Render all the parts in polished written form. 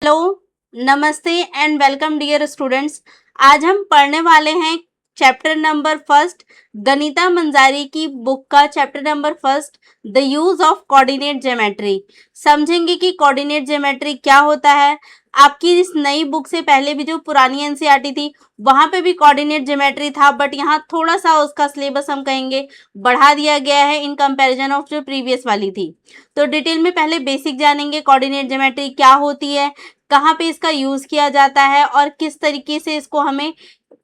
Hello, नमस्ते and welcome dear students. आज हम पढ़ने वाले हैं चैप्टर नंबर फर्स्ट, गणिता मंजारी की बुक का chapter number first, the use of coordinate geometry. समझेंगे कि कोऑर्डिनेट ज्योमेट्री क्या होता है। आपकी इस नई बुक से पहले भी जो पुरानी एनसीईआरटी थी वहां पे भी कोऑर्डिनेट ज्योमेट्री था, बट यहाँ थोड़ा सा उसका सिलेबस हम कहेंगे बढ़ा दिया गया है इन कंपैरिजन ऑफ जो प्रीवियस वाली थी। तो डिटेल में पहले बेसिक जानेंगे, कोऑर्डिनेट ज्योमेट्री क्या होती है, कहाँ पे इसका यूज किया जाता है और किस तरीके से इसको हमें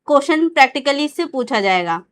क्वेश्चन प्रैक्टिकली से पूछा जाएगा।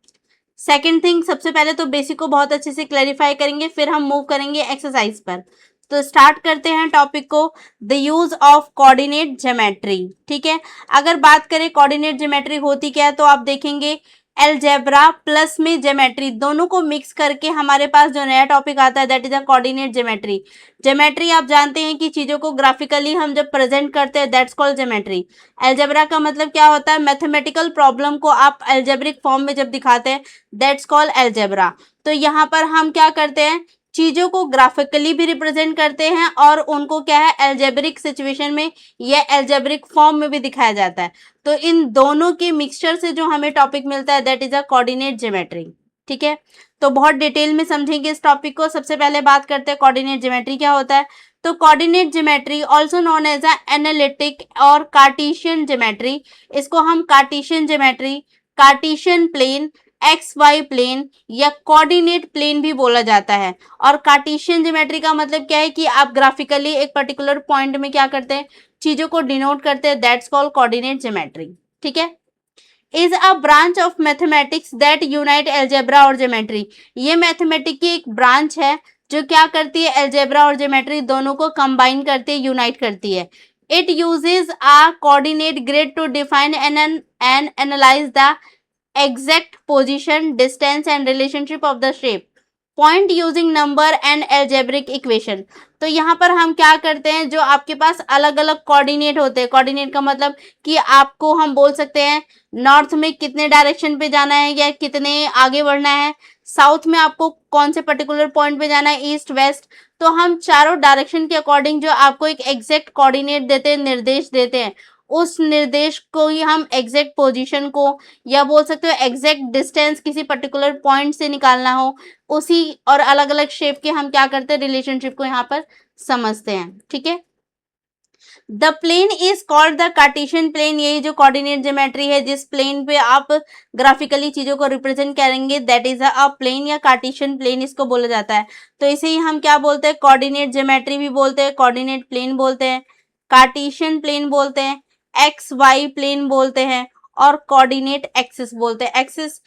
सेकंड थिंग, सबसे पहले तो बेसिक को बहुत अच्छे से क्लैरिफाई करेंगे, फिर हम मूव करेंगे एक्सरसाइज पर। तो स्टार्ट करते हैं टॉपिक को, the use of coordinate geometry. ठीक है, अगर बात करें कोऑर्डिनेट ज्योमेट्री होती क्या है तो आप देखेंगे अलजेब्रा प्लस में ज्योमेट्री दोनों को मिक्स करके हमारे पास जो नया टॉपिक आता है that is a coordinate geometry. Geometry आप जानते हैं कि चीजों को ग्राफिकली हम जब प्रेजेंट करते हैं दैट्स कॉल्ड ज्योमेट्री। अलजेब्रा का मतलब क्या होता है, मैथमेटिकल प्रॉब्लम को आप अलजेब्रिक फॉर्म में जब दिखाते हैं दैट्स कॉल्ड अलजेब्रा। तो यहाँ पर हम क्या करते हैं, चीजों को ग्राफिकली भी रिप्रेजेंट करते हैं और उनको क्या है अलजेब्रिक सिचुएशन में या अलजेब्रिक फॉर्म में भी दिखाया जाता है। तो इन दोनों के मिक्सचर से जो हमें टॉपिक मिलता है that is a coordinate geometry. ठीक है, तो बहुत डिटेल में समझेंगे इस टॉपिक को। सबसे पहले बात करते हैं कोऑर्डिनेट ज्योमेट्री क्या होता है। तो coordinate geometry also known as a analytic और कार्टेशियन ज्योमेट्री, इसको हम Cartesian geometry, Cartesian plane, X Y plane या कोऑर्डिनेट प्लेन भी बोला जाता है। और कार्टेशियन ज्योमेट्री का मतलब क्या है कि आप ग्राफिकली एक पर्टिकुलर पॉइंट में क्या करते हैं, चीजों को डिनोट करते हैं, दैट्स कॉल्ड कोऑर्डिनेट ज्योमेट्री। ठीक है, is a branch of mathematics that unite algebra और ज्योमेट्री। ये मैथमेटिक्स की एक ब्रांच है जो क्या करती है, अलजेब्रा और ज्योमेट्री दोनों को कंबाइन करती है, यूनाइट करती है। It uses a coordinate grid to define and analyse the exact position, distance and relationship of the shape point using number and algebraic equation। तो यहाँ पर हम क्या करते हैं, जो आपके पास अलग अलग कोऑर्डिनेट होते हैं, कोऑर्डिनेट का मतलब कि आपको हम बोल सकते हैं नॉर्थ में कितने डायरेक्शन पे जाना है या कितने आगे बढ़ना है, साउथ में आपको कौन से पर्टिकुलर पॉइंट पे जाना है, ईस्ट वेस्ट। तो हम चारों डायरेक्शन के अकॉर्डिंग जो आपको एक एग्जैक्ट कोऑर्डिनेट देते हैं, निर्देश देते हैं, उस निर्देश को ही हम एग्जैक्ट पोजीशन को या बोल सकते हो एग्जैक्ट डिस्टेंस किसी पर्टिकुलर पॉइंट से निकालना हो, उसी और अलग अलग शेप के हम क्या करते हैं रिलेशनशिप को यहाँ पर समझते हैं। ठीक है, the plane is called the Cartesian plane. यही जो कोऑर्डिनेट ज्योमेट्री है जिस प्लेन पे आप ग्राफिकली चीजों को रिप्रेजेंट करेंगे दैट इज अ प्लेन या कार्टेशियन प्लेन इसको बोला जाता है। तो इसे ही हम क्या बोलते हैं, कोऑर्डिनेट ज्योमेट्री भी बोलते हैं, कोऑर्डिनेट प्लेन बोलते हैं, कार्टेशियन प्लेन बोलते हैं, एक्स वाई प्लेन बोलते हैं और कोऑर्डिनेट एक्सिस बोलते हैं। एक्सिस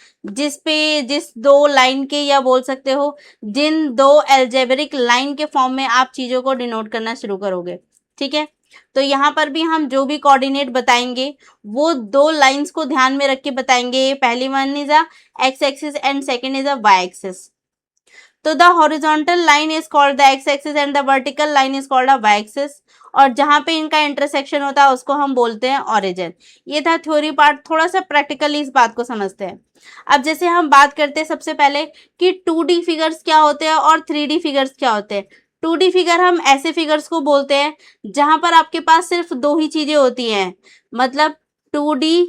जिस दो लाइन के या बोल सकते हो जिन दो अलजेब्रिक लाइन के फॉर्म में आप चीजों को डिनोट करना शुरू करोगे। ठीक है, तो यहाँ पर भी हम जो भी कोऑर्डिनेट बताएंगे वो दो लाइंस को ध्यान में रख के बताएंगे। पहली one is a X axis and second is a Y axis. तो the horizontal line is called the X axis and the vertical line is called a Y axis. और जहां पे इनका इंटरसेक्शन होता है उसको हम बोलते हैं ओरिजिन। ये था थ्योरी पार्ट, थोड़ा सा प्रैक्टिकली इस बात को समझते हैं। अब जैसे हम बात करते हैं सबसे पहले कि 2D फिगर्स क्या होते हैं और 3D फिगर्स क्या होते हैं। 2D फिगर हम ऐसे फिगर्स को बोलते हैं जहां पर आपके पास सिर्फ दो ही चीजें होती हैं। मतलब 2D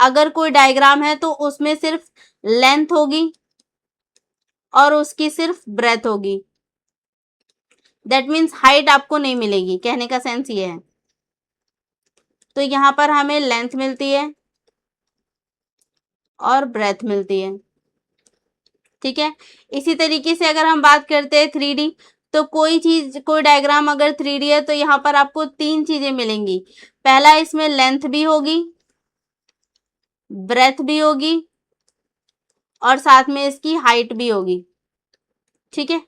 अगर कोई डायग्राम है तो उसमें सिर्फ लेंथ होगी और उसकी सिर्फ ब्रेथ होगी। दैट मीन्स हाइट आपको नहीं मिलेगी, कहने का सेंस ये है। तो यहाँ पर हमें लेंथ मिलती है और ब्रेथ मिलती है। ठीक है, इसी तरीके से अगर हम बात करते हैं 3D, तो कोई चीज कोई डायग्राम अगर 3D है तो यहाँ पर आपको तीन चीजें मिलेंगी। पहला, इसमें लेंथ भी होगी, ब्रेथ भी होगी और साथ में इसकी हाइट भी होगी। ठीक है,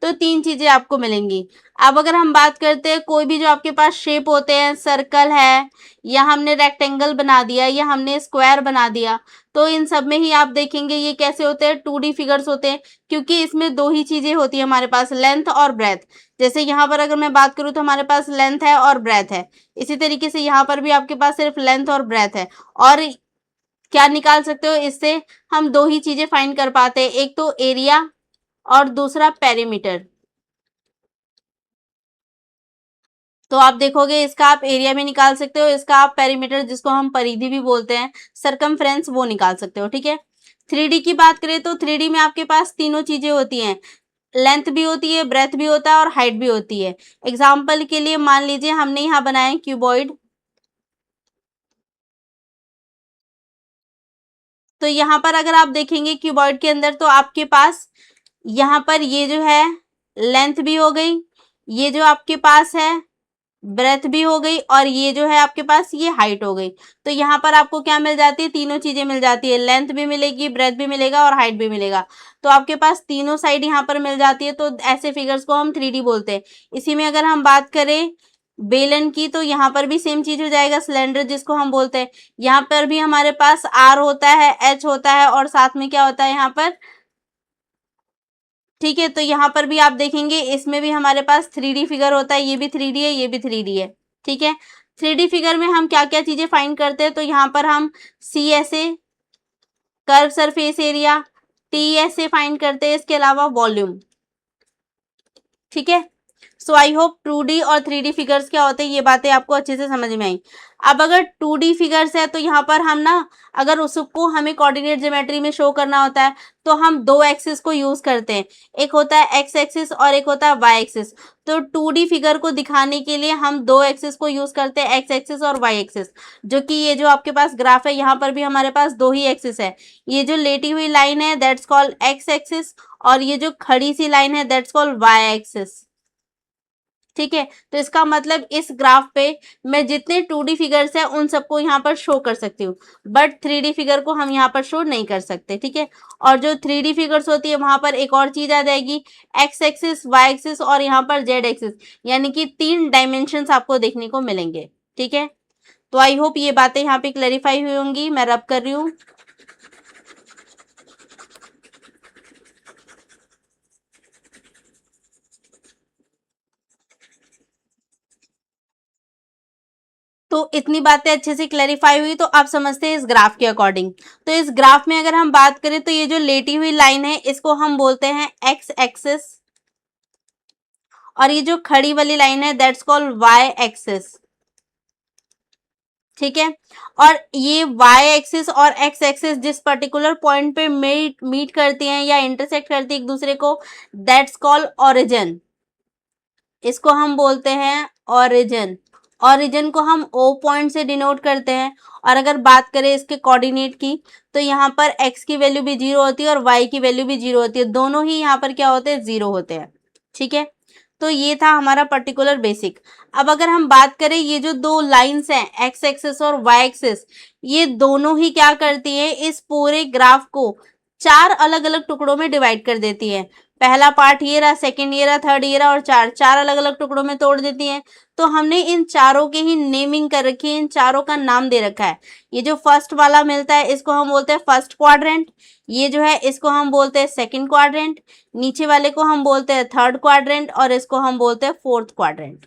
तो तीन चीजें आपको मिलेंगी। अब अगर हम बात करते हैं कोई भी जो आपके पास शेप होते हैं, सर्कल है या हमने रेक्टेंगल बना दिया या हमने स्क्वायर बना दिया, तो इन सब में ही आप देखेंगे ये कैसे होते हैं, 2D फिगर्स होते हैं, क्योंकि इसमें दो ही चीजें होती है हमारे पास, लेंथ और ब्रेथ। जैसे यहाँ पर अगर मैं बात करूँ तो हमारे पास लेंथ है और ब्रेथ है, इसी तरीके से यहाँ पर भी आपके पास सिर्फ लेंथ और ब्रेथ है। और क्या निकाल सकते हो इससे, हम दो ही चीजें फाइंड कर पाते हैं, एक तो एरिया और दूसरा पेरीमीटर। तो आप देखोगे इसका आप एरिया भी निकाल सकते हो, इसका आप पेरीमीटर जिसको हम परिधि भी बोलते हैं, सरकमफ्रेंस, वो निकाल सकते हो, ठीक है। 3D की बात करें तो 3D में आपके पास तीनों चीजें होती हैं, लेंथ भी होती है, ब्रेथ भी होता है और हाइट भी होती है। एग्जाम्पल के लिए मान लीजिए हमने यहाँ बनाया है क्यूबॉइड, तो यहाँ पर अगर आप देखेंगे क्यूबॉइड के अंदर तो आपके पास यहाँ पर ये जो है लेंथ भी हो गई, ये जो आपके पास है ब्रेथ भी हो गई, और ये जो है आपके पास ये हाइट हो गई। तो यहाँ पर आपको क्या मिल जाती है, तीनों चीजें मिल जाती है, लेंथ भी मिलेगी, ब्रेथ भी मिलेगा और हाइट भी मिलेगा। तो आपके पास तीनों साइड यहाँ पर मिल जाती है, तो ऐसे फिगर्स को हम 3D बोलते हैं। इसी में अगर हम बात करें बेलन की, तो यहाँ पर भी सेम चीज हो जाएगा, सिलेंडर जिसको हम बोलते हैं। यहाँ पर भी हमारे पास आर होता है, एच होता है और साथ में क्या होता है यहाँ पर, ठीक है। तो यहाँ पर भी आप देखेंगे इसमें भी हमारे पास 3D फिगर होता है, ये भी 3D है, ये भी 3D है, ठीक है। 3D फिगर में हम क्या क्या चीजें फाइंड करते हैं, तो यहाँ पर हम सी ऐसे, कर्व सरफेस एरिया, टी ऐसे फाइंड करते हैं, इसके अलावा वॉल्यूम, ठीक है। सो आई होप 2D और 3D फिगर्स क्या होते हैं ये बातें आपको अच्छे से समझ में आई। अब अगर 2D फिगर्स है तो यहाँ पर हम ना, अगर उसको हमें कोऑर्डिनेट ज्योमेट्री में शो करना होता है तो हम दो एक्सिस को यूज करते हैं, एक होता है एक्स एक्सिस और एक होता है वाई एक्सिस। तो 2D फिगर को दिखाने के लिए हम दो एक्सिस को यूज करते हैं, एक्स एक्सिस और वाई एक्सिस। जो कि ये जो आपके पास ग्राफ है यहाँ पर भी हमारे पास दो ही एक्सिस है, ये जो लेटी हुई लाइन है दैट्स कॉल्ड एक्स एक्सिस, और ये जो खड़ी सी लाइन है दैट्स कॉल्ड वाई एक्सिस, ठीक है। तो इसका मतलब इस ग्राफ पे मैं जितने 2D फिगर्स है उन सबको यहाँ पर शो कर सकती हूँ, बट 3D फिगर को हम यहाँ पर शो नहीं कर सकते, ठीक है। और जो 3D फिगर्स होती है वहां पर एक और चीज आ जाएगी, एक्स एक्सिस, वाई एक्सिस और यहाँ पर जेड एक्सिस, यानी कि 3 डायमेंशंस आपको देखने को मिलेंगे, ठीक है। तो आई होप ये बातें यहाँ पे क्लैरिफाई हुई होंगी, मैं रब कर रही हूँ। तो इतनी बातें अच्छे से क्लैरिफाई हुई, तो आप समझते हैं इस ग्राफ के अकॉर्डिंग। तो इस ग्राफ में अगर हम बात करें तो ये जो लेटी हुई लाइन है इसको हम बोलते हैं एक्स एक्सिस, और ये जो खड़ी वाली लाइन है दैट्स कॉल्ड वाई एक्सिस, ठीक है। और ये वाई एक्सिस और एक्स एक्सिस जिस पर्टिकुलर पॉइंट पे मीट करती हैं या इंटरसेक्ट करती है एक दूसरे को, दैट्स कॉल्ड ओरिजिन, इसको हम बोलते हैं ओरिजिन। ओरिजिन को हम ओ पॉइंट से डिनोट करते हैं। और अगर बात करें इसके कोऑर्डिनेट की, तो यहाँ पर एक्स की वैल्यू भी 0 होती है और वाई की वैल्यू भी 0 होती है, दोनों ही यहाँ पर क्या होते हैं, 0 होते हैं, ठीक है। तो ये था हमारा पर्टिकुलर बेसिक। अब अगर हम बात करें ये जो दो लाइंस हैं एक्स एक्सिस और वाई एक्सिस, ये दोनों ही क्या करती है, इस पूरे ग्राफ को चार अलग अलग टुकड़ों में डिवाइड कर देती है। पहला पार्ट ये रहा, सेकंड ये रहा, थर्ड ये रहा, और चार चार अलग अलग टुकड़ों में तोड़ देती हैं। तो हमने इन चारों की ही नेमिंग कर रखी है, इन चारों का नाम दे रखा है। ये जो फर्स्ट वाला मिलता है इसको हम बोलते हैं फर्स्ट क्वाड्रेंट, ये जो है इसको हम बोलते हैं सेकंड क्वाड्रेंट, नीचे वाले को हम बोलते हैं थर्ड क्वाड्रेंट, और इसको हम बोलते हैं फोर्थ क्वाड्रेंट,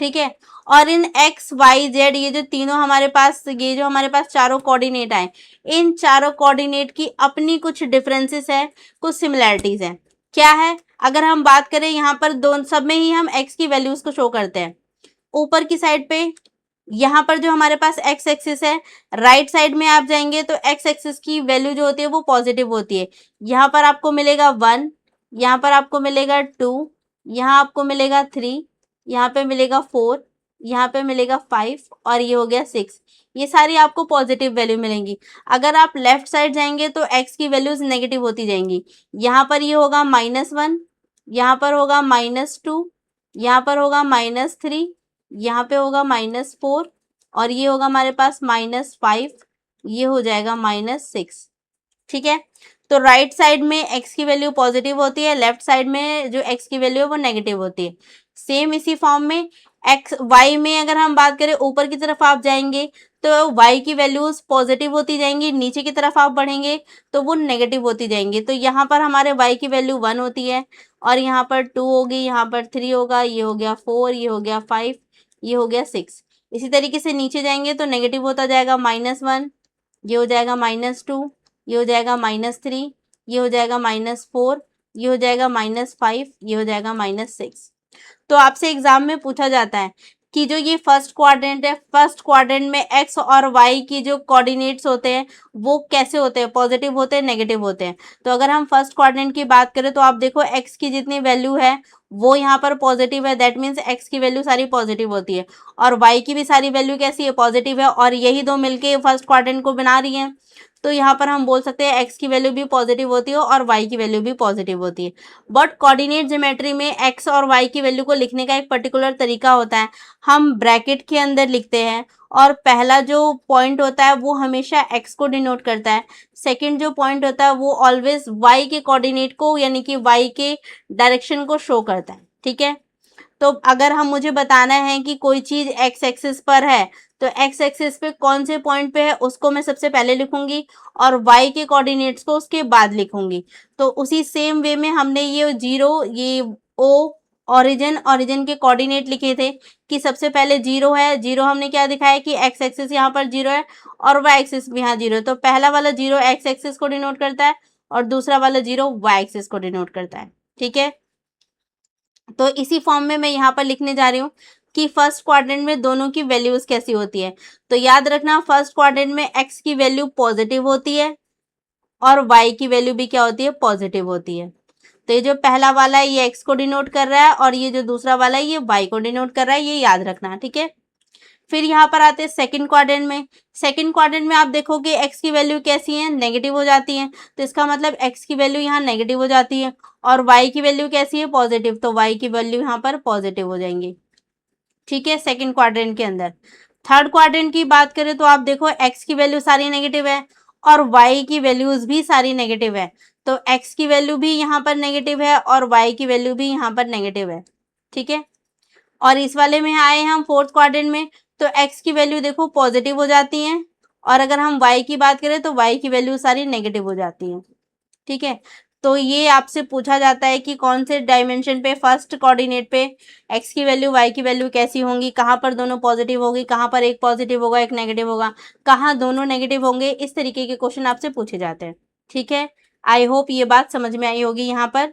ठीक है। और इन एक्स वाई जेड ये जो तीनों हमारे पास, ये जो हमारे पास चारों कोऑर्डिनेट आए, इन चारों कोऑर्डिनेट की अपनी कुछ डिफरेंसेस है, कुछ सिमिलैरिटीज है। क्या है, अगर हम बात करें यहाँ पर दोनों सब में ही हम एक्स की वैल्यूज को शो करते हैं। ऊपर की साइड पे यहाँ पर जो हमारे पास एक्स एक्सिस है, राइट साइड में आप जाएंगे तो एक्स एक्सिस की वैल्यू जो होती है वो पॉजिटिव होती है। यहाँ पर आपको मिलेगा 1, यहाँ पर आपको मिलेगा 2, यहाँ आपको मिलेगा 3, यहाँ पे मिलेगा 4, यहाँ पे मिलेगा 5 और ये हो गया 6। ये सारी आपको पॉजिटिव वैल्यू मिलेंगी। अगर आप लेफ्ट साइड जाएंगे तो एक्स की वैल्यूज नेगेटिव होती जाएंगी। यहाँ पर ये होगा -1, यहाँ पर होगा -2, यहाँ पर होगा -3, यहाँ पे होगा -4, और ये होगा हमारे पास -5, ये हो जाएगा -6, ठीक है। तो राइट साइड में एक्स की वैल्यू पॉजिटिव होती है, लेफ्ट साइड में जो एक्स की वैल्यू है वो नेगेटिव होती है। सेम इसी फॉर्म में एक्स वाई में अगर हम बात करें, ऊपर की तरफ आप जाएंगे तो वाई की वैल्यूज पॉजिटिव होती जाएंगी, नीचे की तरफ आप बढ़ेंगे तो वो नेगेटिव होती जाएंगी। तो यहाँ पर हमारे वाई की वैल्यू 1 होती है, और यहाँ पर 2 होगी, यहाँ पर 3 होगा, ये हो गया 4, ये हो गया 5, ये हो गया 6। इसी तरीके से नीचे जाएंगे तो नेगेटिव होता जाएगा -1, ये हो जाएगा -2, ये हो जाएगा -3, ये हो जाएगा -4, ये हो जाएगा -5, ये हो जाएगा -6। तो आपसे एग्जाम में पूछा जाता है कि जो ये फर्स्ट क्वाड्रेंट है, फर्स्ट क्वाड्रेंट में एक्स और वाई की जो कोऑर्डिनेट्स होते हैं वो कैसे होते हैं, पॉजिटिव होते हैं, नेगेटिव होते हैं। तो अगर हम फर्स्ट क्वाड्रेंट की बात करें तो आप देखो एक्स की जितनी वैल्यू है वो यहाँ पर पॉजिटिव है, दैट मीन्स एक्स की वैल्यू सारी पॉजिटिव होती है और वाई की भी सारी वैल्यू कैसी है, पॉजिटिव है, और यही दो मिलके फर्स्ट क्वाड्रेंट को बना रही हैं। तो यहाँ पर हम बोल सकते हैं एक्स की वैल्यू भी पॉजिटिव होती है और वाई की वैल्यू भी पॉजिटिव होती है। बट कोऑर्डिनेट ज्योमेट्री में एक्स और वाई की वैल्यू को लिखने का एक पर्टिकुलर तरीका होता है, हम ब्रैकेट के अंदर लिखते हैं और पहला जो पॉइंट होता है वो हमेशा एक्स को डिनोट करता है, सेकंड जो पॉइंट होता है वो ऑलवेज वाई के कोऑर्डिनेट को यानी कि वाई के डायरेक्शन को शो करता है। ठीक है, तो अगर हम मुझे बताना है कि कोई चीज एक्स एक्सिस पर है तो एक्स एक्सिस पे कौन से पॉइंट पे है उसको मैं सबसे पहले लिखूंगी और वाई के कोऑर्डिनेट्स को उसके बाद लिखूंगी। तो उसी सेम वे में हमने ये जीरो, ये ओ ओरिजिन के कोऑर्डिनेट लिखे थे कि सबसे पहले जीरो है, जीरो हमने क्या दिखाया कि एक्स एक्सिस यहाँ पर जीरो है और वाई एक्सिस भी यहाँ जीरो है, तो पहला वाला जीरो एक्स एक्सिस को डिनोट करता है और दूसरा वाला जीरो वाई एक्सिस को डिनोट करता है। ठीक है, तो इसी फॉर्म में मैं यहाँ पर लिखने जा रही हूँ कि फर्स्ट क्वाड्रेंट में दोनों की वैल्यूज कैसी होती है। तो याद रखना फर्स्ट क्वाड्रेंट में एक्स की वैल्यू पॉजिटिव होती है और वाई की वैल्यू भी क्या होती है, पॉजिटिव होती है। तो ये जो पहला वाला है ये एक्स को डिनोट कर रहा है और ये जो दूसरा वाला है ये वाई को डिनोट कर रहा है, ये याद रखना। ठीक है, फिर यहाँ पर आते हैं सेकंड क्वाड्रेंट में। सेकंड क्वाड्रेंट में आप देखोगे एक्स की वैल्यू कैसी है, नेगेटिव हो जाती है, तो इसका मतलब एक्स की वैल्यू यहाँ नेगेटिव हो जाती है और वाई की वैल्यू कैसी है, पॉजिटिव, तो वाई की वैल्यू यहाँ पर पॉजिटिव हो जाएंगी। ठीक है, सेकंड क्वाड्रेंट के अंदर। थर्ड क्वाड्रेंट की बात करें तो आप देखो एक्स की वैल्यू सारी नेगेटिव है और वाई की वैल्यूज भी सारी नेगेटिव है, तो एक्स की वैल्यू भी यहाँ पर नेगेटिव है और वाई की वैल्यू भी यहाँ पर नेगेटिव है। ठीक है, और इस वाले में आए हम फोर्थ क्वाड्रेंट में, तो एक्स की वैल्यू देखो पॉजिटिव हो जाती है और अगर हम वाई की बात करें तो वाई की वैल्यू सारी नेगेटिव हो जाती है। ठीक है, तो ये आपसे पूछा जाता है कि कौन से डायमेंशन पे फर्स्ट कोऑर्डिनेट पे एक्स की वैल्यू वाई की वैल्यू कैसी होंगी, कहाँ पर दोनों पॉजिटिव होगी, कहाँ पर एक पॉजिटिव होगा एक नेगेटिव होगा, कहाँ दोनों नेगेटिव होंगे, इस तरीके के क्वेश्चन आपसे पूछे जाते हैं। ठीक है, आई होप ये बात समझ में आई होगी यहाँ पर।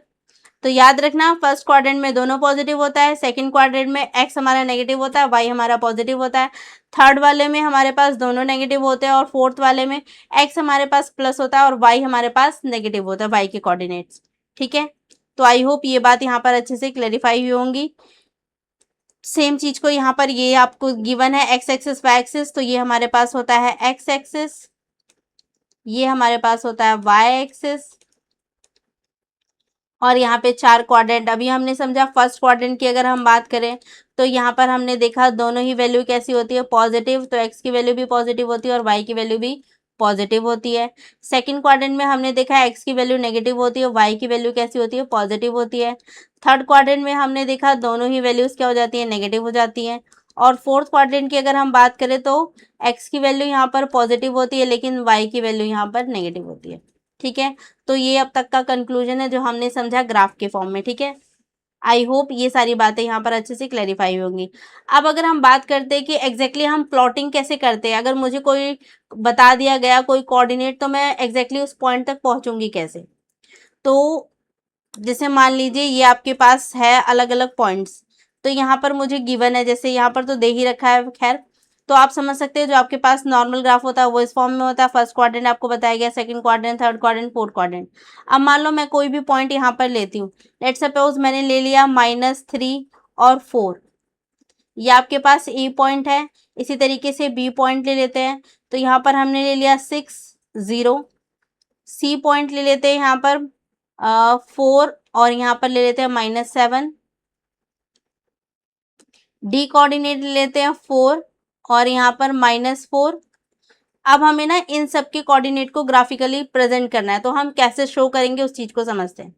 तो याद रखना फर्स्ट क्वाड्रेंट में दोनों पॉजिटिव होता है, सेकंड क्वाड्रेंट में एक्स हमारा नेगेटिव होता है, वाई हमारा पॉजिटिव होता है, थर्ड वाले में हमारे पास दोनों नेगेटिव होते हैं और फोर्थ वाले में एक्स हमारे पास प्लस होता है और वाई हमारे पास नेगेटिव होता है, वाई के कोऑर्डिनेट्स। ठीक है, तो आई होप ये बात यहाँ पर अच्छे से क्लैरिफाई हुई होंगी। सेम चीज को यहाँ पर ये आपको गिवन है एक्स एक्सिस वाई एक्सिस, तो ये हमारे पास होता है एक्स एक्सिस, ये हमारे पास होता है वाई एक्सिस और यहाँ पे चार क्वाड्रेंट। अभी हमने समझा फर्स्ट क्वाड्रेंट की अगर हम बात करें तो यहाँ पर हमने देखा दोनों ही वैल्यू कैसी होती है, पॉजिटिव, तो एक्स की वैल्यू भी पॉजिटिव होती है और वाई की वैल्यू भी पॉजिटिव होती है। सेकंड क्वाड्रेंट में हमने देखा एक्स की वैल्यू नेगेटिव होती है, वाई की वैल्यू कैसी होती है, पॉजिटिव होती है। थर्ड क्वाड्रेंट में हमने देखा दोनों ही वैल्यूज क्या हो जाती है, नेगेटिव हो जाती है। और फोर्थ क्वाड्रेंट की अगर हम बात करें तो एक्स की वैल्यू यहाँ पर पॉजिटिव होती है लेकिन वाई की वैल्यू यहाँ पर नेगेटिव होती है। ठीक है, तो ये अब तक का कंक्लूजन है जो हमने समझा ग्राफ के फॉर्म में। ठीक है, आई होप ये सारी बातें यहाँ पर अच्छे से क्लैरिफाई होंगी। अब अगर हम बात करते हैं कि एग्जैक्टली हम प्लॉटिंग कैसे करते हैं, अगर मुझे कोई बता दिया गया कोई कोऑर्डिनेट तो मैं एग्जैक्टली उस पॉइंट तक पहुंचूंगी कैसे। तो जैसे मान लीजिए ये आपके पास है अलग अलग पॉइंट्स, तो यहाँ पर मुझे गिवन है, जैसे यहाँ पर तो दे ही रखा है, खैर तो आप समझ सकते हो जो आपके पास नॉर्मल ग्राफ होता है वो इस फॉर्म में होता है। फर्स्ट क्वाड्रेंट आपको बताया गया, second quadrant, third quadrant, fourth quadrant. अब मान लो मैं कोई भी पॉइंट यहाँ पर लेती हूँ, लेट सपोज मैंने ले लिया -3 और 4, ये आपके पास ए पॉइंट है। इसी तरीके से बी पॉइंट ले लेते हैं, तो यहाँ पर हमने ले लिया 6, 0। सी पॉइंट ले लेते हैं यहाँ पर 4 और यहाँ पर ले लेते हैं -7। डी कोऑर्डिनेट ले लेते हैं 4 और यहाँ पर -4। अब हमें ना इन सब के कोऑर्डिनेट को ग्राफिकली प्रेजेंट करना है, तो हम कैसे शो करेंगे उस चीज को समझते हैं।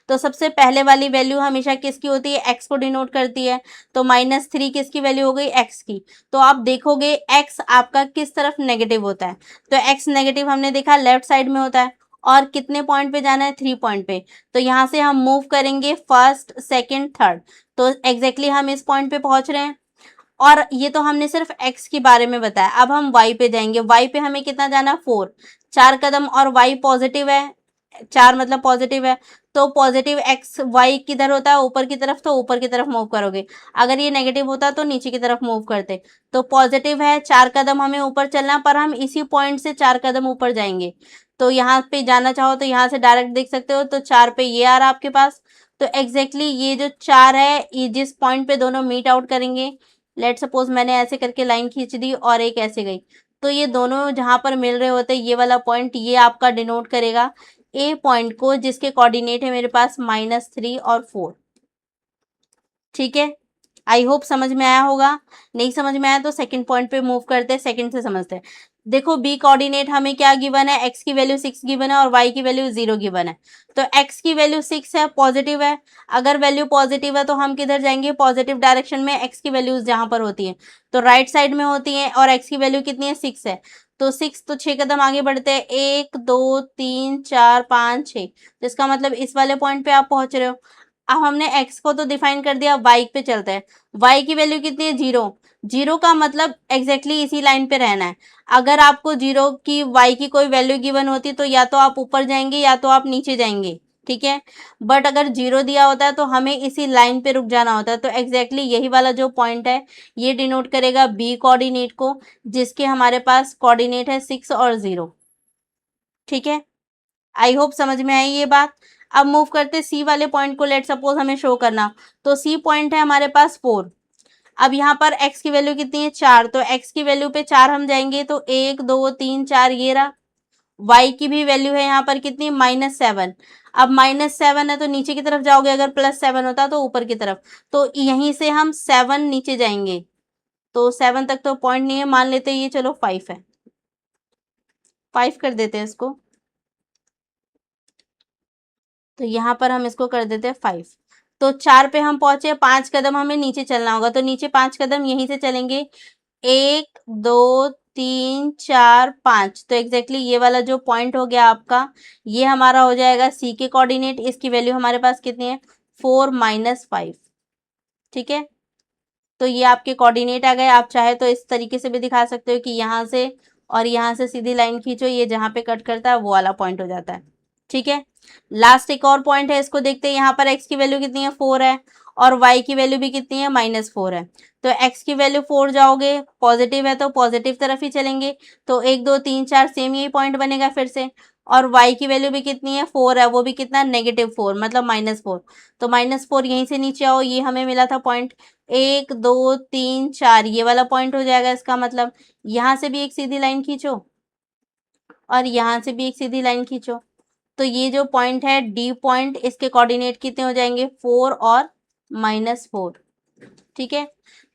तो सबसे पहले वाली वैल्यू हमेशा किसकी होती है, एक्स को डिनोट करती है, तो -3 किसकी वैल्यू हो गई, एक्स की। तो आप देखोगे एक्स आपका किस तरफ नेगेटिव होता है, तो एक्स नेगेटिव हमने देखा लेफ्ट साइड में होता है और कितने पॉइंट पे जाना है, 3 पॉइंट पे। तो यहाँ से हम मूव करेंगे फर्स्ट, सेकेंड, थर्ड, तो एग्जैक्टली हम इस पॉइंट पे पहुंच रहे हैं। और ये तो हमने सिर्फ x के बारे में बताया, अब हम y पे जाएंगे। y पे हमें कितना जाना, 4, 4 कदम, और y पॉजिटिव है, 4 मतलब पॉजिटिव है, तो पॉजिटिव एक्स वाई किधर होता है, ऊपर की तरफ, तो ऊपर की तरफ मूव करोगे। अगर ये नेगेटिव होता तो नीचे की तरफ मूव करते। तो पॉजिटिव है, 4 कदम हमें ऊपर चलना, पर हम इसी पॉइंट से 4 कदम ऊपर जाएंगे। तो यहाँ पे जाना चाहो तो यहाँ से डायरेक्ट देख सकते हो, तो 4 पे ये आ रहा आपके पास। तो एग्जैक्टली ये जो 4 है, ये जिस पॉइंट पे दोनों मीट आउट करेंगे, लेट सपोज मैंने ऐसे करके लाइन खींच दी और एक ऐसे गई, तो ये दोनों जहां पर मिल रहे होते हैं, ये वाला पॉइंट ये आपका डिनोट करेगा ए पॉइंट को, जिसके कोऑर्डिनेट है मेरे पास -3 और 4। ठीक है, आई होप समझ में आया होगा। नहीं समझ में आया तो सेकंड पॉइंट पे मूव करते हैं, सेकंड से समझते हैं। देखो बी कोऑर्डिनेट हमें क्या गिवन है, एक्स की वैल्यू 6 गिवन है और वाई की वैल्यू 0 गिवन है। तो एक्स की वैल्यू 6 है, पॉजिटिव है। अगर वैल्यू पॉजिटिव है तो हम किधर जाएंगे, पॉजिटिव डायरेक्शन में, एक्स की वैल्यूज जहां पर होती है तो राइट साइड में होती है, और एक्स की वैल्यू कितनी है, 6 है। तो 6, तो 6 कदम आगे बढ़ते हैं, 1 2 3 4 5 6, तो इसका मतलब इस वाले पॉइंट पे आप पहुंच रहे हो। अब हमने x को तो डिफाइन कर दिया, y पे चलते हैं। y की वैल्यू कितनी है, 0। 0 का मतलब एग्जैक्टली इसी लाइन पे रहना है। अगर आपको 0 की y की कोई वैल्यू गिवन होती तो या तो आप ऊपर जाएंगे या तो आप नीचे जाएंगे, ठीक है। बट अगर 0 दिया होता है तो हमें इसी लाइन पे रुक जाना होता है। तो एग्जैक्टली यही वाला जो पॉइंट है ये डिनोट करेगा b कोऑर्डिनेट को, जिसके हमारे पास कोऑर्डिनेट है 6 और 0। ठीक है, आई होप समझ में आई ये बात। अब मूव करते सी वाले पॉइंट को, लेट सपोज हमें शो करना, तो सी पॉइंट है हमारे पास 4। अब यहाँ पर x की वैल्यू कितनी है, 4, तो x की वैल्यू पे 4 हम जाएंगे, तो 1 2 3 4 ये रहा। y की भी वैल्यू है यहाँ पर कितनी, -7। अब -7 है तो नीचे की तरफ जाओगे, अगर +7 होता तो ऊपर की तरफ, तो यहीं से हम 7 नीचे जाएंगे। तो 7 तक तो पॉइंट नहीं है, मान लेते ये, चलो 5 है, 5 कर देते हैं इसको। तो यहाँ पर हम इसको कर देते हैं 5। तो 4 पे हम पहुंचे, 5 कदम हमें नीचे चलना होगा, तो नीचे 5 कदम यहीं से चलेंगे, 1 2 3 4 5। तो एग्जैक्टली ये वाला जो पॉइंट हो गया आपका, ये हमारा हो जाएगा सी के कोऑर्डिनेट। इसकी वैल्यू हमारे पास कितनी है, 4 -5। ठीक है, तो ये आपके कोऑर्डिनेट आ गए। आप चाहे तो इस तरीके से भी दिखा सकते हो कि यहाँ से और यहाँ से सीधी लाइन खींचो, ये जहाँ पे कट करता है वो वाला पॉइंट हो जाता है। ठीक है, लास्ट एक और पॉइंट है, इसको देखते हैं। यहाँ पर x की वैल्यू कितनी है, 4 है, और y की वैल्यू भी कितनी है, -4 है। तो x की वैल्यू 4 जाओगे, पॉजिटिव है तो पॉजिटिव तरफ ही चलेंगे, तो 1 2 3 4 सेम यही पॉइंट बनेगा फिर से। और y की वैल्यू भी कितनी है, 4 है, वो भी कितना, -4 मतलब -4। तो -4 यहीं से नीचे आओ, ये हमें मिला था पॉइंट, 1 2 3 4 ये वाला पॉइंट हो जाएगा। इसका मतलब यहाँ से भी एक सीधी लाइन खींचो और यहाँ से भी एक सीधी लाइन खींचो, तो ये जो पॉइंट है डी पॉइंट, इसके कोऑर्डिनेट कितने हो जाएंगे, 4 और -4। ठीक है,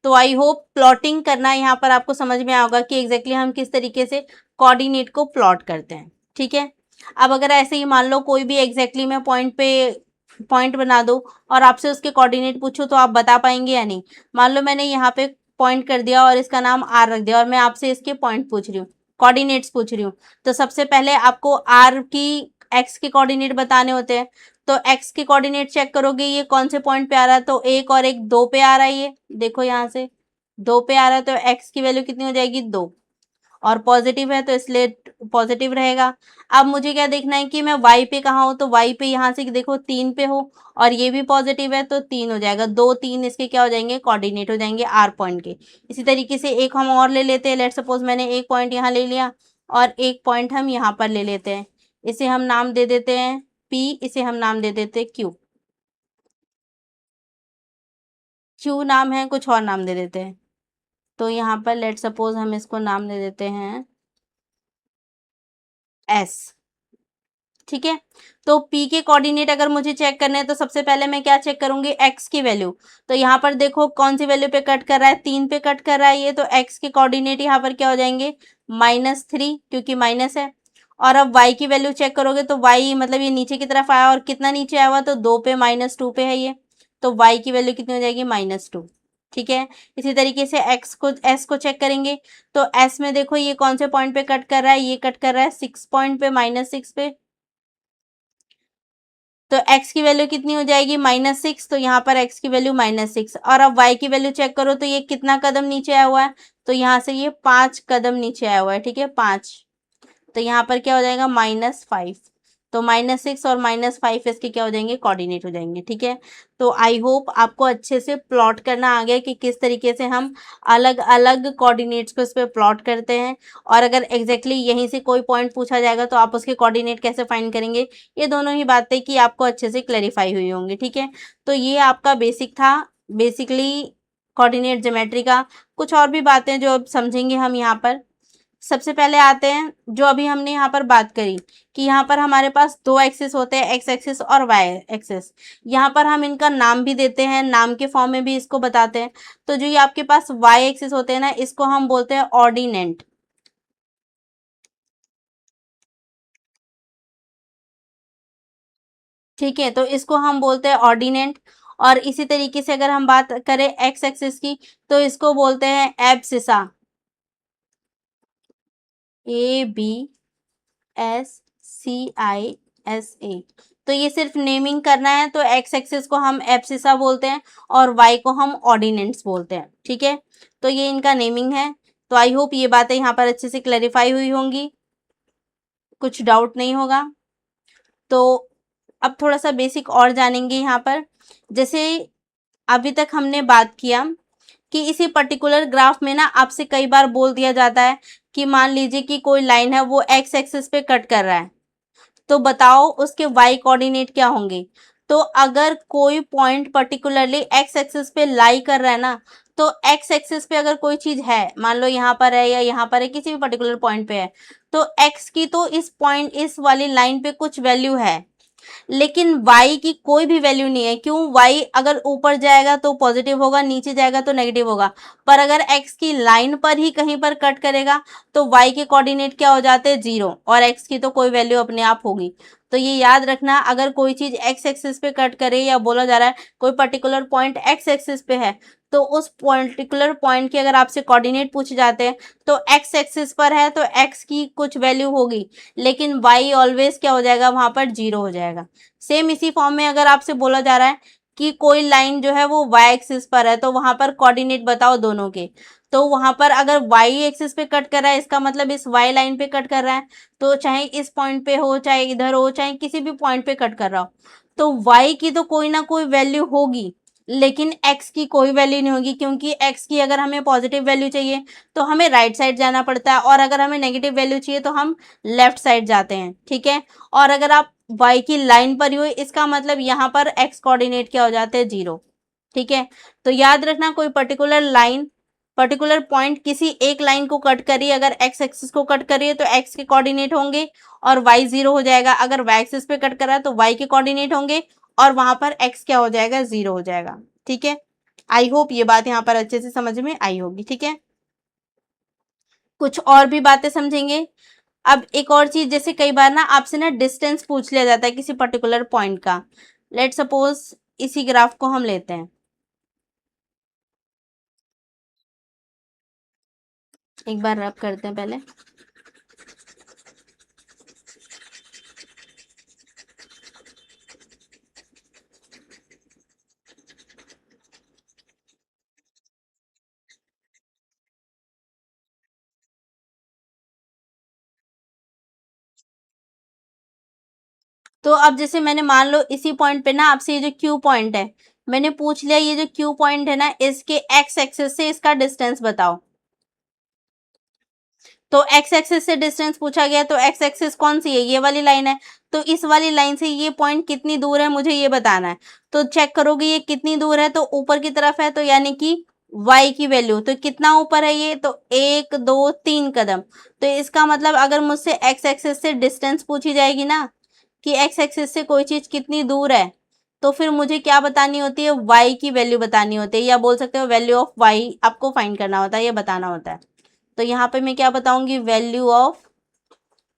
तो आई होप प्लॉटिंग करना यहाँ पर आपको समझ में आया होगा कि एग्जैक्टली हम किस तरीके से कोऑर्डिनेट को प्लॉट करते हैं। ठीक है, अब अगर ऐसे ही मान लो कोई भी एग्जैक्टली मैं पॉइंट पे पॉइंट बना दो और आपसे उसके कोऑर्डिनेट पूछो, तो आप बता पाएंगे या नहीं। मान लो मैंने यहाँ पे पॉइंट कर दिया और इसका नाम आर रख दिया, और मैं आपसे इसके पॉइंट पूछ रही हूँ, कोऑर्डिनेट्स पूछ रही हूँ, तो सबसे पहले आपको आर की एक्स के कोऑर्डिनेट बताने होते हैं। तो एक्स के कोऑर्डिनेट चेक करोगे, ये कौन से पॉइंट पे आ रहा है, तो 1 और 1 2 पे आ रहा है, ये देखो यहाँ से 2 पे आ रहा है, तो एक्स की वैल्यू कितनी हो जाएगी, 2, और पॉजिटिव है तो इसलिए पॉजिटिव रहेगा। अब मुझे क्या देखना है कि मैं वाई पे कहाँ हूँ, तो वाई पे यहाँ से देखो 3 पे हो, और ये भी पॉजिटिव है तो 3 हो जाएगा, 2 3 इसके क्या हो जाएंगे, कोऑर्डिनेट हो जाएंगे आर पॉइंट के। इसी तरीके से एक हम और ले लेते हैं, लेट सपोज मैंने एक पॉइंट यहाँ ले लिया और एक पॉइंट हम यहाँ पर ले लेते हैं, इसे हम नाम दे देते हैं पी, इसे हम नाम दे देते हैं क्यू। क्यू नाम है, कुछ और नाम दे देते हैं, तो यहाँ पर लेट सपोज हम इसको नाम दे देते हैं एस। ठीक है, तो P के कोऑर्डिनेट अगर मुझे चेक करने हैं तो सबसे पहले मैं क्या चेक करूंगी, x की वैल्यू। तो यहाँ पर देखो कौन सी वैल्यू पे कट कर रहा है, 3 पे कट कर रहा है ये, तो x के कोऑर्डिनेट यहाँ पर क्या हो जाएंगे, -3, क्योंकि माइनस है। और अब y की वैल्यू चेक करोगे तो y मतलब ये नीचे की तरफ आया, और कितना नीचे आया हुआ, तो 2 पे -2 पे है ये, तो y की वैल्यू कितनी हो जाएगी, -2। ठीक है, इसी तरीके से s को चेक करेंगे, तो s में देखो ये कौन से पॉइंट पे कट कर रहा है, ये कट कर रहा है 6 पॉइंट पे, -6 पे, तो x की वैल्यू कितनी हो जाएगी, -6, तो यहाँ पर x की वैल्यू -6। और अब y की वैल्यू चेक करो, तो ये कितना कदम नीचे आया हुआ है, तो यहाँ से ये 5 कदम नीचे आया हुआ है। ठीक है, 5, तो यहाँ पर क्या हो जाएगा, -5। तो -6 और -5 इसके क्या हो जाएंगे, कोऑर्डिनेट हो जाएंगे। ठीक है, तो आई होप आपको अच्छे से प्लॉट करना आ गया कि किस तरीके से हम अलग अलग कोऑर्डिनेट्स को इस पर प्लॉट करते हैं, और अगर एग्जैक्टली यहीं से कोई पॉइंट पूछा जाएगा तो आप उसके कोऑर्डिनेट कैसे फाइंड करेंगे। ये दोनों ही बातें कि आपको अच्छे से क्लैरिफाई हुई होंगी। ठीक है, तो ये आपका बेसिक था, बेसिकली कोऑर्डिनेट ज्योमेट्री का। कुछ और भी बातें जो अब समझेंगे हम यहाँ पर। सबसे पहले आते हैं, जो अभी हमने यहाँ पर बात करी कि यहाँ पर हमारे पास दो एक्सिस होते हैं, एक्स एक्सिस और वाई एक्सिस। यहाँ पर हम इनका नाम भी देते हैं, नाम के फॉर्म में भी इसको बताते हैं। तो जो ये आपके पास वाई एक्सिस होते हैं ना, इसको हम बोलते हैं ऑर्डिनेंट। ठीक है, तो इसको हम बोलते हैं ऑर्डिनेंट। और इसी तरीके से अगर हम बात करें एक्स एक्सिस की, तो इसको बोलते हैं एब्सिसा, ABSCISA। तो ये सिर्फ नेमिंग करना है, तो एक्स एक्सिस को हम एब्सिसा बोलते हैं और वाई को हम ऑर्डिनेंट्स बोलते हैं। ठीक है, तो ये इनका नेमिंग है। तो आई होप ये बातें यहाँ पर अच्छे से क्लैरिफाई हुई होंगी, कुछ डाउट नहीं होगा। तो अब थोड़ा सा बेसिक और जानेंगे यहाँ पर। जैसे अभी तक हमने बात किया कि इसी पर्टिकुलर ग्राफ में ना आपसे कई बार बोल दिया जाता है कि मान लीजिए कि कोई लाइन है वो एक्स एक्सिस पे कट कर रहा है, तो बताओ उसके वाई कोऑर्डिनेट क्या होंगे। तो अगर कोई पॉइंट पर्टिकुलरली एक्स एक्सिस पे लाई कर रहा है ना, तो एक्स एक्सिस पे अगर कोई चीज है, मान लो यहाँ पर है या यहाँ पर है, किसी भी पर्टिकुलर पॉइंट पे है, तो एक्स की तो इस पॉइंट, इस वाली लाइन पे कुछ वैल्यू है, लेकिन y की कोई भी वैल्यू नहीं है। क्यों? y अगर ऊपर जाएगा तो पॉजिटिव होगा, नीचे जाएगा तो नेगेटिव होगा। पर अगर x की लाइन पर ही कहीं पर कट करेगा तो y के कोऑर्डिनेट क्या हो जाते हैं, 0, और x की तो कोई वैल्यू अपने आप होगी। तो ये याद रखना, अगर कोई चीज x एक्सिस पे कट करे या बोला जा रहा है कोई पर्टिकुलर पॉइंट x एक्सिस पे है, तो उस पर्टिकुलर पॉइंट के अगर आपसे कोऑर्डिनेट पूछे जाते हैं तो x एक्सिस पर है तो x की कुछ वैल्यू होगी, लेकिन y ऑलवेज क्या हो जाएगा, वहां पर 0 हो जाएगा। सेम इसी फॉर्म में अगर आपसे बोला जा रहा है कि कोई लाइन जो है वो y एक्सिस पर है, तो वहां पर कोऑर्डिनेट बताओ दोनों के। तो वहां पर अगर y एक्सिस पे कट कर रहा है, इसका मतलब इस y लाइन पे कट कर रहा है, तो चाहे इस पॉइंट पे हो, चाहे इधर हो, चाहे किसी भी पॉइंट पे कट कर रहा हो, तो y की तो कोई ना कोई वैल्यू होगी, लेकिन x की कोई वैल्यू नहीं होगी, क्योंकि x की अगर हमें पॉजिटिव वैल्यू चाहिए तो हमें राइट साइड जाना पड़ता है, और अगर हमें नेगेटिव वैल्यू चाहिए तो हम लेफ्ट साइड जाते हैं। ठीक है, और अगर आप y की लाइन पर ही हो, इसका मतलब यहाँ पर x कोऑर्डिनेट क्या हो जाते हैं, 0। ठीक है, तो याद रखना, कोई पर्टिकुलर लाइन, पर्टिकुलर पॉइंट किसी एक लाइन को कट करिए, अगर x एक्सिस को कट करिए तो x के कोऑर्डिनेट होंगे और y 0 हो जाएगा। अगर y एक्सिस पे कट करा है तो y के कोऑर्डिनेट होंगे और वहां पर x क्या हो जाएगा, 0 हो जाएगा। ठीक है, आई होप ये बात यहाँ पर अच्छे से समझ में आई होगी। ठीक है, कुछ और भी बातें समझेंगे। अब एक और चीज, जैसे कई बार ना आपसे ना डिस्टेंस पूछ लिया जाता है किसी पर्टिकुलर पॉइंट का। लेट सपोज इसी ग्राफ को हम लेते हैं, एक बार रब करते हैं पहले। तो अब जैसे मैंने मान लो इसी पॉइंट पे ना आपसे ये जो क्यू पॉइंट है, मैंने पूछ लिया ये जो क्यू पॉइंट है ना, इसके एक्स एक्सिस से इसका डिस्टेंस बताओ। तो एक्स एक्सिस से डिस्टेंस पूछा गया, तो एक्स एक्सिस कौन सी है, ये वाली लाइन है। तो इस वाली लाइन से ये पॉइंट कितनी दूर है मुझे ये बताना है। तो चेक करोगे ये कितनी दूर है, तो ऊपर की तरफ है, तो यानी कि y की वैल्यू तो कितना ऊपर है ये, तो 1 2 3 कदम। तो इसका मतलब अगर मुझसे एक्स एक्सिस से डिस्टेंस पूछी जाएगी ना, कि एक्स एक्सिस से कोई चीज कितनी दूर है, तो फिर मुझे क्या बतानी होती है, y की वैल्यू बतानी होती है, या बोल सकते हो वैल्यू ऑफ y आपको फाइंड करना होता है, ये बताना होता है। तो यहाँ पे मैं क्या बताऊंगी, वैल्यू ऑफ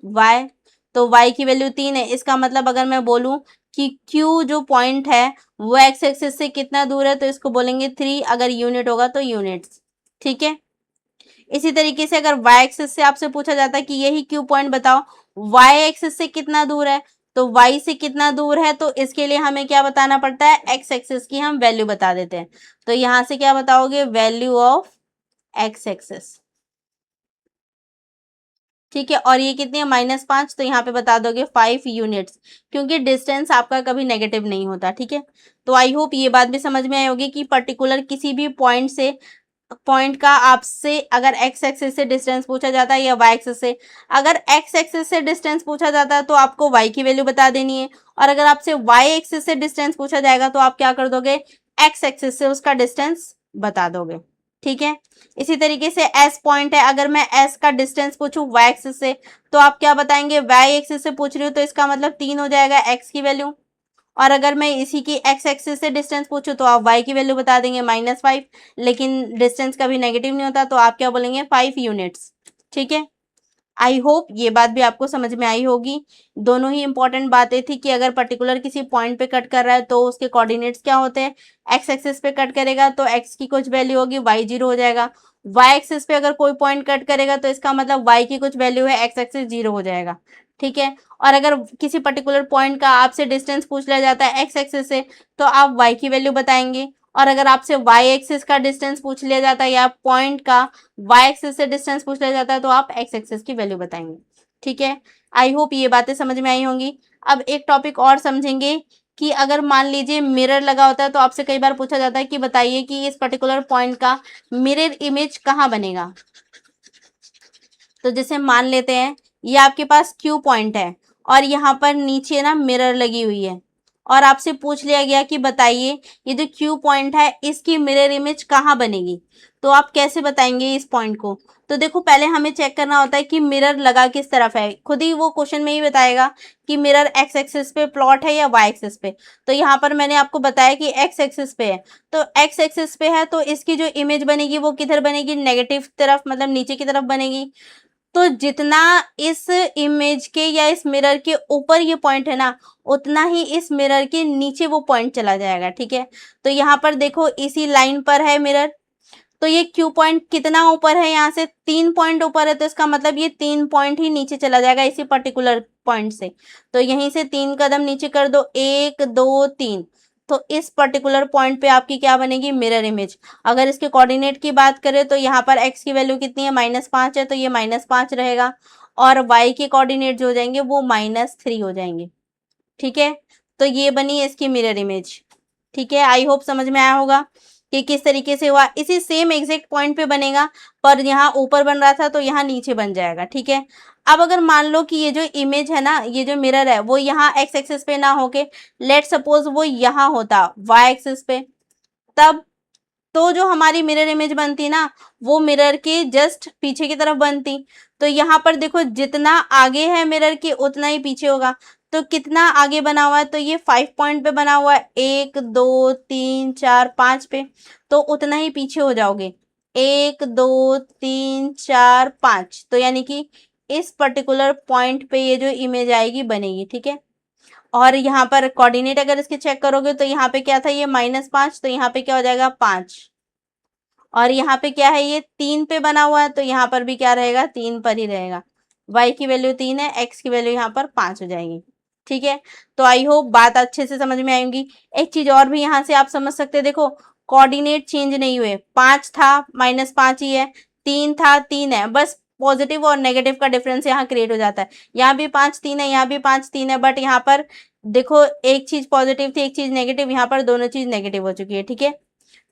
y। तो y की वैल्यू 3 है, इसका मतलब अगर मैं बोलूं कि q जो पॉइंट है वो x एक्सिस से कितना दूर है, तो इसको बोलेंगे 3, अगर यूनिट होगा तो यूनिट्स। ठीक है, इसी तरीके से अगर y एक्सिस से आपसे पूछा जाता है कि यही q पॉइंट बताओ y एक्सिस से कितना दूर है, तो y से कितना दूर है, तो इसके लिए हमें क्या बताना पड़ता है, x एक्सिस की हम वैल्यू बता देते हैं। तो यहां से क्या बताओगे, वैल्यू ऑफ x एक्सिस। ठीक है। और ये कितनी है, -5, तो यहाँ पे बता दोगे 5 यूनिट्स, क्योंकि डिस्टेंस आपका कभी नेगेटिव नहीं होता। ठीक है, तो आई होप ये बात भी समझ में आई होगी कि पर्टिकुलर किसी भी पॉइंट का आपसे अगर एक्स एक्सिस से डिस्टेंस पूछा जाता है या वाई एक्सिस से, अगर एक्स एक्सिस से डिस्टेंस पूछा जाता है तो आपको वाई की वैल्यू बता देनी है, और अगर आपसे वाई एक्सिस से डिस्टेंस पूछा जाएगा तो आप क्या कर दोगे, एक्स एक्सिस से उसका डिस्टेंस बता दोगे। ठीक है, इसी तरीके से एस पॉइंट है, अगर मैं एस का डिस्टेंस पूछूं वाई एक्सिस से तो आप क्या बताएंगे, वाई एक्सिस से पूछ रही हूँ तो इसका मतलब 3 हो जाएगा एक्स की वैल्यू, और अगर मैं इसी की एक्स एक्सिस से डिस्टेंस पूछूं तो आप y की वैल्यू बता देंगे -5, लेकिन डिस्टेंस कभी नेगेटिव नहीं होता तो आप क्या बोलेंगे, 5 यूनिट्स। ठीक है, आई होप ये बात भी आपको समझ में आई होगी। दोनों ही इंपॉर्टेंट बातें थी कि अगर पर्टिकुलर किसी पॉइंट पे कट कर रहा है तो उसके कोऑर्डिनेट्स क्या होते हैं, एक्स एक्सिस पे कट करेगा तो एक्स की कुछ वैल्यू होगी, वाई 0 हो जाएगा। वाई एक्सिस पे अगर कोई पॉइंट कट करेगा तो इसका मतलब वाई की कुछ वैल्यू है, एक्स एक्सिस 0 हो जाएगा। ठीक है, और अगर किसी पर्टिकुलर पॉइंट का आपसे डिस्टेंस पूछ लिया जाता है एक्स एक्सिस से तो आप वाई की वैल्यू बताएंगे, और अगर आपसे वाई एक्सिस का डिस्टेंस पूछ लिया जाता है या पॉइंट का वाई एक्सिस से डिस्टेंस पूछ लिया जाता है तो आप एक्स एक्सिस की वैल्यू बताएंगे। ठीक है, आई होप ये बातें समझ में आई होंगी। अब एक टॉपिक और समझेंगे कि अगर मान लीजिए मिरर लगा होता है तो आपसे कई बार पूछा जाता है कि बताइए कि इस पर्टिकुलर पॉइंट का मिरर इमेज कहाँ बनेगा। तो जैसे मान लेते हैं ये आपके पास क्यू पॉइंट है और यहाँ पर नीचे ना मिरर लगी हुई है, और आपसे पूछ लिया गया कि बताइए ये जो क्यू पॉइंट है इसकी मिरर इमेज कहाँ बनेगी, तो आप कैसे बताएंगे इस पॉइंट को। तो देखो पहले हमें चेक करना होता है कि मिरर लगा किस तरफ है, खुद ही वो क्वेश्चन में ही बताएगा कि मिरर एक्स एक्सिस पे प्लॉट है या वाई एक्सिस पे। तो यहाँ पर मैंने आपको बताया कि एक्स एक्सिस पे है, तो एक्स एक्सिस पे है तो इसकी जो इमेज बनेगी वो किधर बनेगी, नेगेटिव तरफ, मतलब नीचे की तरफ बनेगी। तो जितना इस इमेज के या इस मिरर के ऊपर ये पॉइंट है ना, उतना ही इस मिरर के नीचे वो पॉइंट चला जाएगा। ठीक है, तो यहाँ पर देखो इसी लाइन पर है मिरर, तो ये क्यू पॉइंट कितना ऊपर है, यहाँ से 3 पॉइंट ऊपर है, तो इसका मतलब ये 3 पॉइंट ही नीचे चला जाएगा इसी पर्टिकुलर पॉइंट से। तो यहीं से 3 कदम नीचे कर दो, 1 2 3, तो इस पर्टिकुलर पॉइंट पे आपकी क्या बनेगी, मिरर इमेज। अगर इसके कोऑर्डिनेट की बात करें तो यहाँ पर x की वैल्यू कितनी है, -5 है, तो ये -5 रहेगा, और y के कोऑर्डिनेट जो हो जाएंगे वो -3 हो जाएंगे। ठीक है, तो ये बनी इसकी मिरर इमेज। ठीक है, आई होप समझ में आया होगा कि किस तरीके से हुआ। इसी सेम एग्जैक्ट पॉइंट पे बनेगा, पर यहाँ ऊपर बन रहा था तो यहाँ नीचे बन जाएगा। ठीक है, अब अगर मान लो कि ये जो इमेज है ना, ये जो मिरर है वो यहाँ एक्स एक्सिस पे ना होके लेट सपोज वो यहाँ होता वाई एक्सिस पे, तब तो जो हमारी मिरर इमेज बनती ना वो मिरर के जस्ट पीछे की तरफ बनती। तो यहाँ पर देखो जितना आगे है मिरर के उतना ही पीछे होगा, तो कितना आगे बना हुआ है, तो ये 5 पॉइंट पे बना हुआ है, 1 2 3 4 5 पे, तो उतना ही पीछे हो जाओगे, 1 2 3 4 5, तो यानी कि इस पर्टिकुलर पॉइंट पे ये जो इमेज आएगी बनेगी। ठीक है, और यहाँ पर कोऑर्डिनेट अगर इसके चेक करोगे तो यहाँ पे क्या था, ये -5, तो यहाँ पे क्या हो जाएगा 5, और यहाँ पे क्या है, ये 3 पे बना हुआ है, तो यहाँ पर भी क्या रहेगा, 3 पर ही रहेगा। y की वैल्यू 3 है, x की वैल्यू यहाँ पर 5 हो जाएगी। ठीक है, तो आई होप बात अच्छे से समझ में आएगी। एक चीज और भी यहाँ से आप समझ सकते हैं, देखो कोऑर्डिनेट चेंज नहीं हुए, 5 था -5 ही है, 3 था 3 है, बस पॉजिटिव और नेगेटिव का डिफरेंस यहाँ क्रिएट हो जाता है। यहाँ भी 5 3 है, यहाँ भी 5 3 है, बट यहाँ पर देखो एक चीज पॉजिटिव थी एक चीज नेगेटिव, यहाँ पर दोनों चीज नेगेटिव हो चुकी है। ठीक है,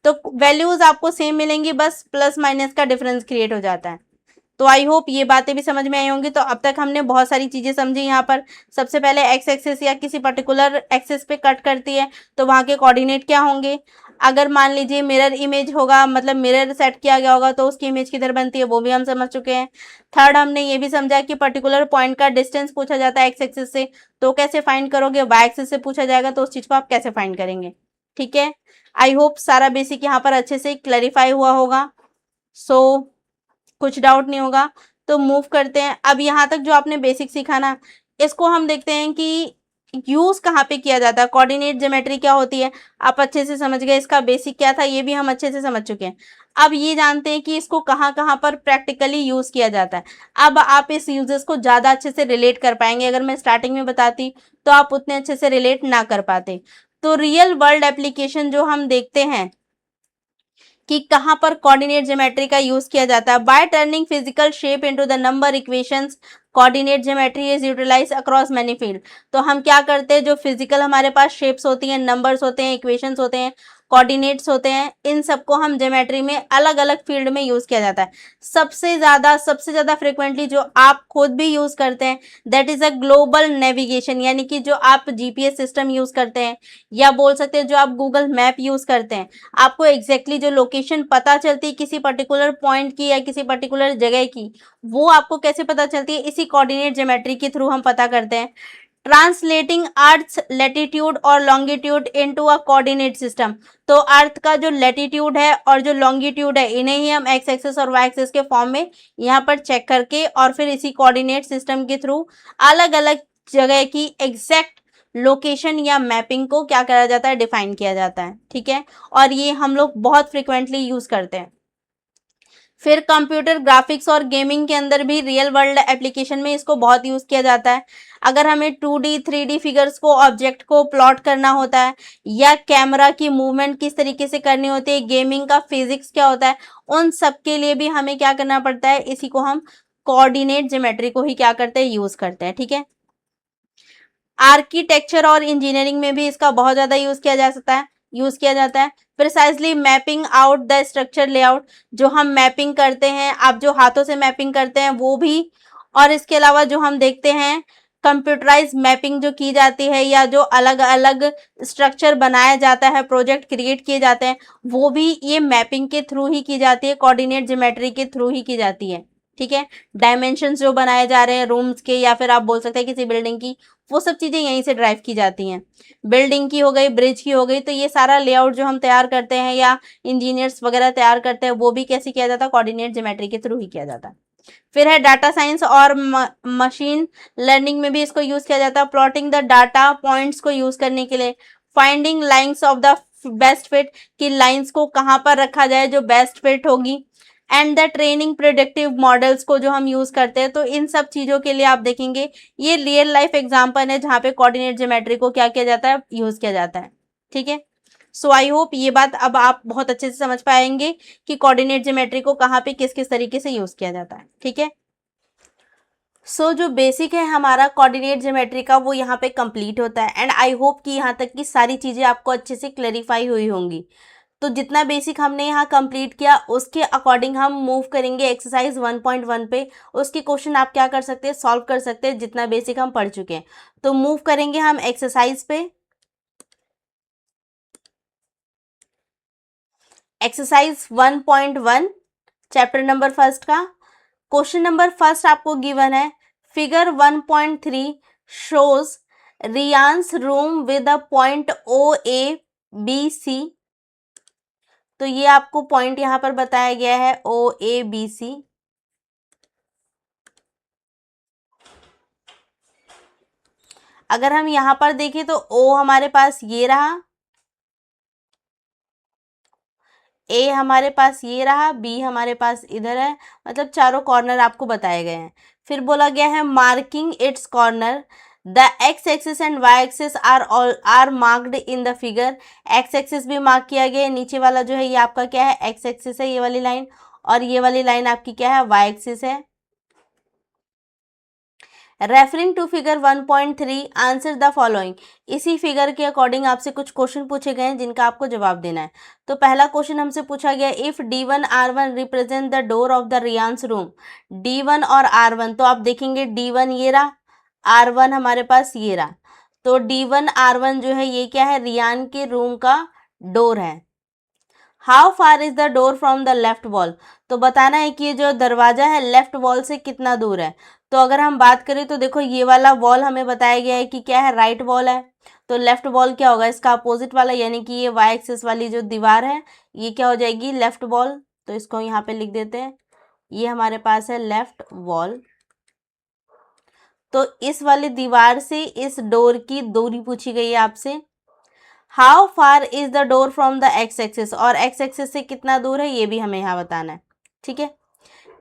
तो वैल्यूज आपको सेम मिलेंगी, बस प्लस माइनस का डिफरेंस क्रिएट हो जाता है। तो आई होप ये बातें भी समझ में आई होंगी। तो अब तक हमने बहुत सारी चीजें समझी। यहाँ पर सबसे पहले एक्स एक्सिस या किसी पर्टिकुलर एक्सिस पे कट करती है तो वहाँ के कोऑर्डिनेट क्या होंगे। अगर मान लीजिए मिरर इमेज होगा, मतलब मिरर सेट किया गया होगा तो उसकी इमेज किधर बनती है वो भी हम समझ चुके हैं। थर्ड हमने ये भी समझा कि पर्टिकुलर पॉइंट का डिस्टेंस पूछा जाता है एक्स एक्सिस से तो कैसे फाइंड करोगे, वाई एक्सिस से पूछा जाएगा तो उस चीज को आप कैसे फाइंड करेंगे। ठीक है, आई होप सारा बेसिक यहाँ पर अच्छे से क्लैरिफाई हुआ होगा। सो कुछ डाउट नहीं होगा, तो मूव करते हैं। अब यहाँ तक जो आपने बेसिक सीखा ना, इसको हम देखते हैं कि यूज कहाँ पे किया जाता है। कोऑर्डिनेट ज्योमेट्री क्या होती है आप अच्छे से समझ गए, इसका बेसिक क्या था ये भी हम अच्छे से समझ चुके हैं। अब ये जानते हैं कि इसको कहाँ कहाँ पर प्रैक्टिकली यूज किया जाता है। अब आप इस यूजेस को ज्यादा अच्छे से रिलेट कर पाएंगे। अगर मैं स्टार्टिंग में बताती तो आप उतने अच्छे से रिलेट ना कर पाते। तो रियल वर्ल्ड एप्लीकेशन जो हम देखते हैं कि कहाँ पर कोऑर्डिनेट ज्योमेट्री का यूज किया जाता है। By turning physical shape into the number equations coordinate geometry is utilise across many field. तो हम क्या करते हैं, जो फिजिकल हमारे पास शेप्स होती हैं, नंबर्स होते हैं, इक्वेशंस होते हैं, कोऑर्डिनेट्स होते हैं, इन सबको हम ज्योमेट्री में अलग अलग फील्ड में यूज किया जाता है। सबसे ज्यादा फ्रिक्वेंटली जो आप खुद भी यूज करते हैं that is a global navigation, यानी कि जो आप जीपीएस सिस्टम यूज करते हैं या बोल सकते हैं जो आप गूगल मैप यूज करते हैं, आपको एग्जैक्टली जो लोकेशन पता चलती है किसी पर्टिकुलर पॉइंट की या किसी पर्टिकुलर जगह की, वो आपको कैसे पता चलती है, इसी कोऑर्डिनेट ज्योमेट्री के थ्रू हम पता करते हैं। ट्रांसलेटिंग अर्थ लैटिट्यूड और longitude into a coordinate system. तो अर्थ का जो लैटिट्यूड है और जो लॉन्गिट्यूड है, इन्हें ही हम एक्स एक्सिस और वाई एक्सिस के फॉर्म में यहाँ पर चेक करके और फिर इसी कोऑर्डिनेट सिस्टम के थ्रू अलग अलग जगह की एग्जैक्ट लोकेशन या मैपिंग को क्या करा जाता है, डिफाइन किया जाता है। ठीक है, और ये हम लोग बहुत फ्रिक्वेंटली यूज करते हैं। फिर कंप्यूटर ग्राफिक्स और गेमिंग के अंदर भी रियल वर्ल्ड एप्लीकेशन में इसको बहुत यूज किया जाता है। अगर हमें 2D 3D फिगर्स को, ऑब्जेक्ट को प्लॉट करना होता है या कैमरा की मूवमेंट किस तरीके से करनी होती है, गेमिंग का फिजिक्स क्या होता है, उन सब के लिए भी हमें क्या करना पड़ता है, इसी को हम कोऑर्डिनेट ज्योमेट्री को ही क्या करते हैं, यूज करते हैं। ठीक है, आर्किटेक्चर और इंजीनियरिंग में भी इसका बहुत ज्यादा यूज किया जाता है। Precisely mapping out the structure layout, जो हम मैपिंग करते हैं, आप जो हाथों से मैपिंग करते हैं वो भी, और इसके अलावा जो हम देखते हैं कंप्यूटराइज मैपिंग जो की जाती है या जो अलग अलग स्ट्रक्चर बनाया जाता है, प्रोजेक्ट क्रिएट किए जाते हैं, वो भी ये मैपिंग के थ्रू ही की जाती है, कोऑर्डिनेट ज्योमेट्री के थ्रू ही की जाती है। ठीक है, डायमेंशंस जो बनाए जा रहे हैं रूम्स के या फिर आप बोल सकते हैं किसी बिल्डिंग की, वो सब चीजें यहीं से ड्राइव की जाती हैं। बिल्डिंग की हो गई, ब्रिज की हो गई, तो ये सारा लेआउट जो हम तैयार करते हैं या इंजीनियर्स वगैरह तैयार करते हैं, वो भी कैसे किया जाता है, कोऑर्डिनेट ज्योमेट्री के थ्रू ही किया जाता है। फिर है डाटा साइंस और मशीन लर्निंग में भी इसको यूज किया जाता है, प्लॉटिंग द डाटा पॉइंट्स को यूज करने के लिए, finding lines of the best fit, कि लाइंस को कहाँ पर रखा जाए जो बेस्ट फिट होगी, and the training predictive models को जो हम यूज करते हैं। तो इन सब चीजों के लिए आप देखेंगे ये रियल लाइफ एग्जांपल है जहाँ पे कोऑर्डिनेट ज्योमेट्री को क्या किया जाता है, यूज किया जाता है। ठीक है, सो आई होप ये बात अब आप बहुत अच्छे से समझ पाएंगे कि कोऑर्डिनेट ज्योमेट्री को कहाँ पे किस किस तरीके से यूज किया जाता है। ठीक है, सो जो बेसिक है हमारा कोऑर्डिनेट ज्योमेट्री का वो यहाँ पे कंप्लीट होता है, एंड आई होप कि यहाँ तक की सारी चीजें आपको अच्छे से क्लेरिफाई हुई होंगी। तो जितना बेसिक हमने यहाँ कंप्लीट किया उसके अकॉर्डिंग हम मूव करेंगे एक्सरसाइज 1.1 पे। उसके क्वेश्चन आप क्या कर सकते हैं, सॉल्व कर सकते हैं, जितना बेसिक हम पढ़ चुके हैं। तो मूव करेंगे हम एक्सरसाइज पे। एक्सरसाइज 1.1 चैप्टर नंबर फर्स्ट का क्वेश्चन नंबर फर्स्ट आपको गिवन है, figure 1.3 shows Riyan's room with a point OABC। तो ये आपको पॉइंट यहाँ पर बताया गया है OABC। अगर हम यहाँ पर देखें तो O हमारे पास ये रहा, A हमारे पास ये रहा, B हमारे पास इधर है, मतलब चारों कॉर्नर आपको बताए गए हैं। फिर बोला गया है marking its corner, the X axis and Y axis are marked in the figure. X axis भी मार्क किया गया है, नीचे वाला जो है ये आपका क्या है, एक्स एक्सिस है ये वाली लाइन, और ये वाली लाइन आपकी क्या है, वाई एक्सिस है। Referring to figure 1.3 answer the following. इसी फिगर के अकॉर्डिंग आपसे कुछ क्वेश्चन पूछे गए हैं जिनका आपको जवाब देना है। तो पहला क्वेश्चन हमसे पूछा गया, if D1 R1 represent the door of the Riyan's room. D1 और R1, तो आप देखेंगे D1 ये रहा, R1 हमारे पास ये रहा, तो D1 R1 जो है ये क्या है, रियान के रूम का डोर है। How far is the door from the left wall, तो बताना है कि ये जो दरवाजा है लेफ्ट वॉल से कितना दूर है। तो अगर हम बात करें तो देखो ये वाला वॉल हमें बताया गया है कि क्या है, राइट वॉल है, तो लेफ्ट वॉल क्या होगा, इसका अपोजिट वाला, यानी कि ये वाई एक्सिस वाली जो दीवार है ये क्या हो जाएगी, लेफ्ट वॉल। तो इसको यहाँ पे लिख देते हैं, ये हमारे पास है लेफ्ट वॉल। तो इस वाली दीवार से इस डोर की दूरी पूछी गई है आपसे। How far is the door from the X axis, और एक्स एक्सिस से कितना दूर है ये भी हमें यहाँ बताना है। ठीक है,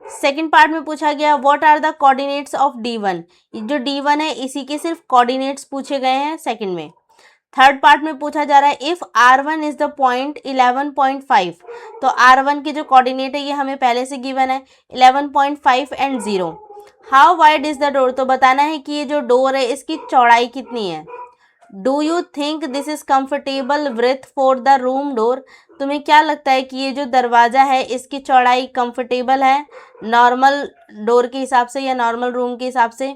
सेकेंड पार्ट में पूछा गया what are the coordinates of D1। जो D1 है इसी के सिर्फ कोऑर्डिनेट्स पूछे गए हैं सेकंड में। थर्ड पार्ट में पूछा जा रहा है if r1 is the point 11.5, तो r1 की जो कोऑर्डिनेट है ये हमें पहले से गिवन है 11.5 and 0। How wide is the door, तो बताना है कि ये जो डोर है इसकी चौड़ाई कितनी है। Do you think this is comfortable width for the room door, तुम्हें क्या लगता है कि ये जो दरवाज़ा है इसकी चौड़ाई कंफर्टेबल है नॉर्मल डोर के हिसाब से या नॉर्मल रूम के हिसाब से।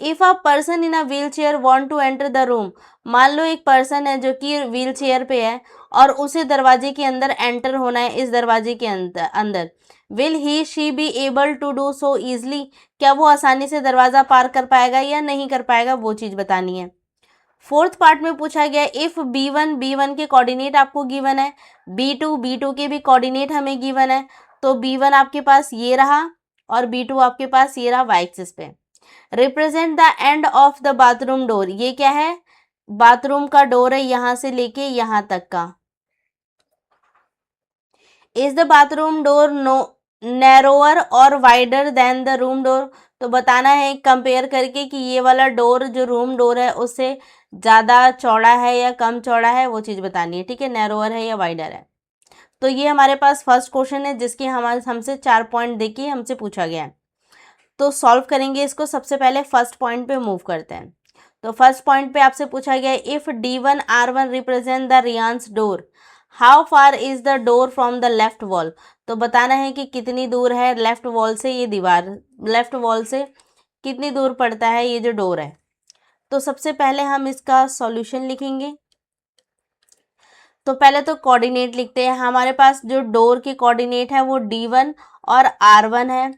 If a person in a wheelchair want to enter the room, मान लो एक पर्सन है जो कि व्हील चेयर पे है और उसे दरवाजे के अंदर एंटर होना है, इस दरवाजे के अंदर will he she be able to do so easily, क्या वो आसानी से दरवाज़ा पार कर पाएगा या नहीं कर पाएगा, वो चीज़ बतानी है। फोर्थ पार्ट में पूछा गया इफ़ b1 के कोऑर्डिनेट आपको गिवन है, b2 के भी कोऑर्डिनेट हमें गिवन है, तो b1 आपके पास ये रहा और b2 आपके पास ये रहा y एक्सिस पे। Represent the end of the bathroom door, ये क्या है, बाथरूम का डोर है यहाँ से लेके यहाँ तक का। Is the bathroom door narrower और wider than the room door, तो बताना है कंपेयर करके कि ये वाला डोर जो रूम डोर है उससे ज़्यादा चौड़ा है या कम चौड़ा है, वो चीज़ बतानी है। ठीक है, नैरोअर है या वाइडर है। तो ये हमारे पास फर्स्ट क्वेश्चन है जिसके हमसे 4 पॉइंट देके हमसे पूछा गया है। तो सॉल्व करेंगे इसको। सबसे पहले फर्स्ट पॉइंट पे मूव करते हैं। तो फर्स्ट पॉइंट पे आपसे पूछा गया है if D1 R1 represent the Riyan's door, how far is the door from the left wall, तो बताना है कि कितनी दूर है लेफ्ट वॉल से ये दीवार, लेफ्ट वॉल से कितनी दूर पड़ता है ये जो डोर है। तो सबसे पहले हम इसका सॉल्यूशन लिखेंगे। तो पहले तो कोऑर्डिनेट लिखते हैं। हमारे पास जो डोर के कोऑर्डिनेट है वो D1 और R1 है।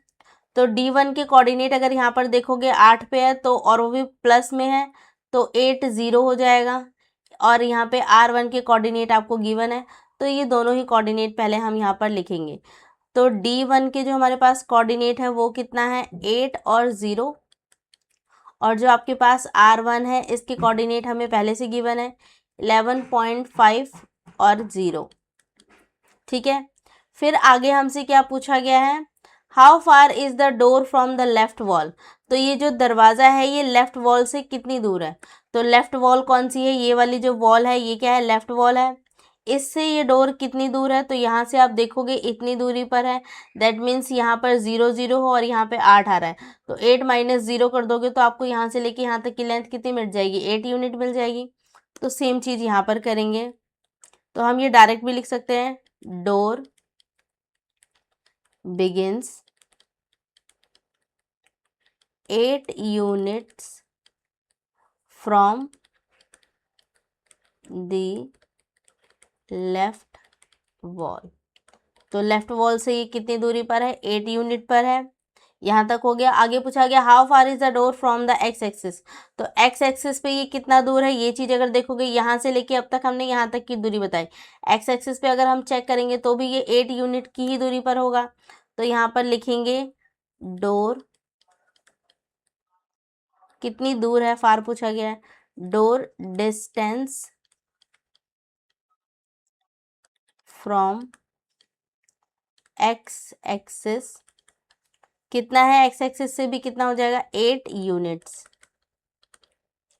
तो D1 के कोऑर्डिनेट अगर यहाँ पर देखोगे 8 पे है तो, और वो भी प्लस में है, तो 8 0 हो जाएगा। और यहाँ पे R1 के कोऑर्डिनेट आपको गिवन है, तो ये दोनों ही कोऑर्डिनेट पहले हम यहाँ पर लिखेंगे। तो D1 के जो हमारे पास कोऑर्डिनेट है वो कितना है 8 और 0, और जो आपके पास R1 है इसके कोऑर्डिनेट हमें पहले से गिवन है 11.5 और 0। ठीक है, फिर आगे हमसे क्या पूछा गया है, how far is the door from the left wall, तो ये जो दरवाज़ा है ये लेफ्ट वॉल से कितनी दूर है। तो लेफ्ट वॉल कौन सी है, ये वाली जो वॉल है ये क्या है, लेफ्ट वॉल है। इससे ये डोर कितनी दूर है, तो यहाँ से आप देखोगे इतनी दूरी पर है। दैट मीन्स यहाँ पर 0 0 हो और यहाँ पे 8 आ रहा है, तो 8 माइनस 0 कर दोगे तो आपको यहाँ से लेके यहाँ तक की लेंथ कितनी मिल जाएगी, 8 यूनिट मिल जाएगी। तो सेम चीज़ यहाँ पर करेंगे। तो हम ये डायरेक्ट भी लिख सकते हैं, door begins 8 units from the left wall. तो लेफ्ट वॉल से ये कितनी दूरी पर है, 8 यूनिट पर है। यहाँ तक हो गया। आगे पूछा गया how far is the door from the X axis, तो एक्स एक्सिस पे ये कितना दूर है, ये चीज़ अगर देखोगे यहाँ से लेके अब तक हमने यहाँ तक की दूरी बताई। एक्स एक्सिस पे अगर हम चेक करेंगे तो भी ये 8 यूनिट की ही दूरी पर होगा। तो यहाँ पर लिखेंगे डोर कितनी दूर है, फार पूछा गया है, door distance from x axis कितना है, एक्स एक्सिस से भी कितना हो जाएगा 8 यूनिट्स।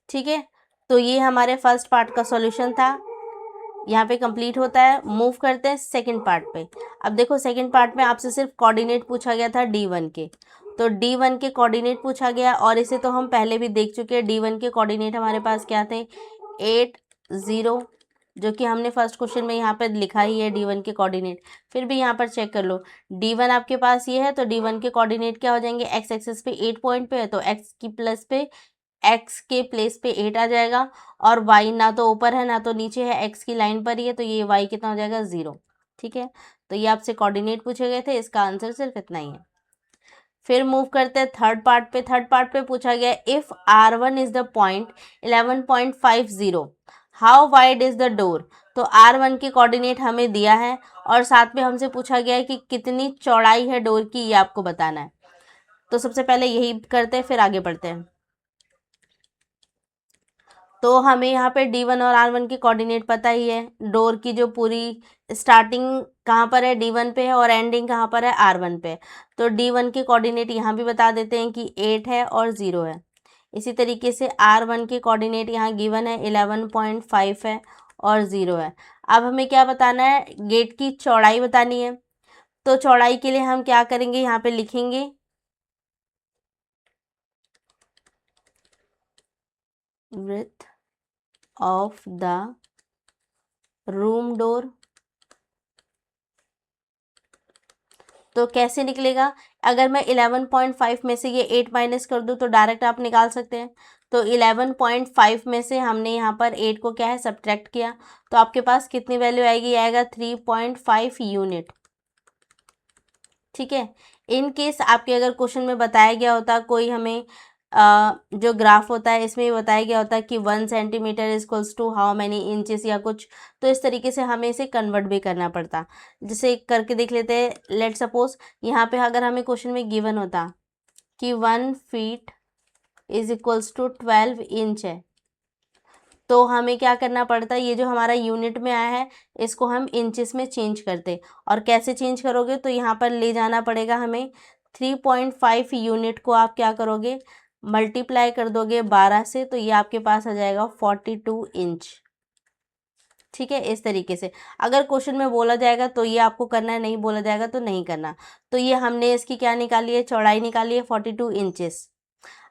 ठीक है, तो ये हमारे फर्स्ट पार्ट का सॉल्यूशन था, यहाँ पे कंप्लीट होता है। मूव करते हैं सेकंड पार्ट पे। अब देखो सेकंड पार्ट में आपसे सिर्फ कोऑर्डिनेट पूछा गया था D1 के, तो D1 के कोऑर्डिनेट पूछा गया, और इसे तो हम पहले भी देख चुके हैं। D1 के कोऑर्डिनेट हमारे पास क्या थे 8 0, जो कि हमने फर्स्ट क्वेश्चन में यहाँ पर लिखा ही है D1 के कोऑर्डिनेट। फिर भी यहाँ पर चेक कर लो, D1 आपके पास ये है, तो D1 के कोऑर्डिनेट क्या हो जाएंगे, एक्स एक्सिस पे 8 पॉइंट पे है तो एक्स की प्लस पे एक्स के प्लेस पे 8 आ जाएगा, और वाई ना तो ऊपर है ना तो नीचे है, एक्स की लाइन पर ही है, तो ये वाई कितना हो जाएगा 0। ठीक है, तो ये आपसे कोऑर्डिनेट पूछे गए थे, इसका आंसर सिर्फ इतना ही है। फिर मूव करते हैं थर्ड पार्ट पे। थर्ड पार्ट पे पूछा गया if R1 is the point 11.50, how wide is the door, तो R1 के कोऑर्डिनेट हमें दिया है और साथ में हमसे पूछा गया है कि कितनी चौड़ाई है डोर की, ये आपको बताना है। तो सबसे पहले यही करते हैं, फिर आगे बढ़ते हैं। तो हमें यहाँ पे D1 और R1 के कोऑर्डिनेट पता ही है। डोर की जो पूरी स्टार्टिंग कहाँ पर है, D1 पे है, और एंडिंग कहाँ पर है, R1 पे। तो D1 के कोऑर्डिनेट यहाँ भी बता देते हैं कि 8 है और 0 है। इसी तरीके से R1 के कोऑर्डिनेट यहाँ गिवन है 11.5 है और 0 है। अब हमें क्या बताना है, गेट की चौड़ाई बतानी है। तो चौड़ाई के लिए हम क्या करेंगे, यहाँ पे लिखेंगे width of the room door. तो कैसे निकलेगा, अगर मैं 11.5 में से ये 8 माइनस कर दूँ तो डायरेक्ट आप निकाल सकते हैं। तो 11.5 में से हमने यहाँ पर 8 को क्या है सब्ट्रैक्ट किया, तो आपके पास कितनी वैल्यू आएगी, आएगा 3.5 यूनिट। ठीक है। इन केस आपके अगर क्वेश्चन में बताया गया होता, कोई हमें जो ग्राफ होता है इसमें बताया गया होता कि 1 centimetre equals to how many inches या कुछ, तो इस तरीके से हमें इसे कन्वर्ट भी करना पड़ता। जैसे करके देख लेते हैं। लेट सपोज यहाँ पे अगर हमें क्वेश्चन में गिवन होता कि 1 feet is equals to 12 inch है, तो हमें क्या करना पड़ता, ये जो हमारा यूनिट में आया है इसको हम इंचेस में चेंज करते। और कैसे चेंज करोगे, तो यहाँ पर ले जाना पड़ेगा हमें 3.5 यूनिट को आप क्या करोगे, मल्टीप्लाई कर दोगे 12 से, तो ये आपके पास आ जाएगा 42 इंच। ठीक है। इस तरीके से अगर क्वेश्चन में बोला जाएगा तो ये आपको करना है, नहीं बोला जाएगा तो नहीं करना। तो ये हमने इसकी क्या निकाली है, चौड़ाई निकाली है 42 इंचेस।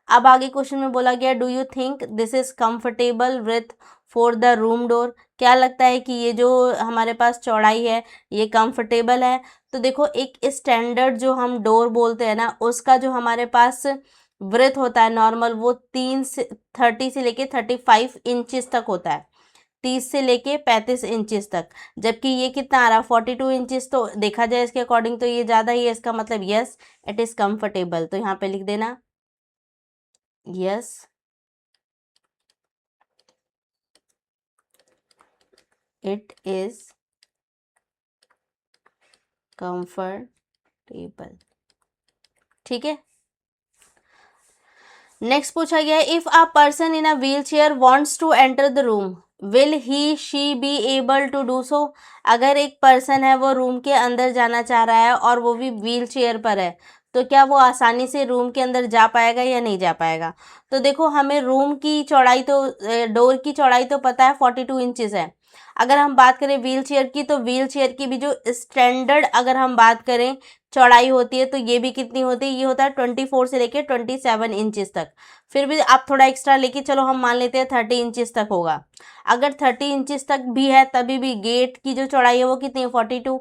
अब आगे क्वेश्चन में बोला गया do you think this is comfortable with for the room door. क्या लगता है कि ये जो हमारे पास चौड़ाई है ये कंफर्टेबल है। तो देखो एक स्टैंडर्ड जो हम डोर बोलते हैं ना, उसका जो हमारे पास ब्रेथ होता है नॉर्मल, वो 30 से लेके 35 इंचेस तक होता है, 30 से लेके 35 इंचेस तक। जबकि ये कितना आ रहा है 42 इंचेस, तो देखा जाए इसके अकॉर्डिंग तो ये ज़्यादा ही है, इसका मतलब यस इट इज़ कंफर्टेबल। तो यहाँ पे लिख देना यस इट इज कंफर्टेबल। ठीक है। नेक्स्ट पूछा गया if a person in a wheelchair wants to enter the room will he she be able to do so. अगर एक पर्सन है वो रूम के अंदर जाना चाह रहा है और वो भी व्हील चेयर पर है, तो क्या वो आसानी से रूम के अंदर जा पाएगा या नहीं जा पाएगा। तो देखो हमें रूम की चौड़ाई तो डोर की चौड़ाई तो पता है 42 इंचेस है। अगर हम बात करें व्हील चेयर की, तो व्हील चेयर की भी जो स्टैंडर्ड अगर हम बात करें चौड़ाई होती है, तो ये भी कितनी होती है, ये होता है 24 से लेके 27 इंचेस तक। फिर भी आप थोड़ा एक्स्ट्रा लेके चलो, हम मान लेते हैं 30 इंचेस तक होगा। अगर 30 इंचेस तक भी है तभी भी गेट की जो चौड़ाई है वो कितनी है 42।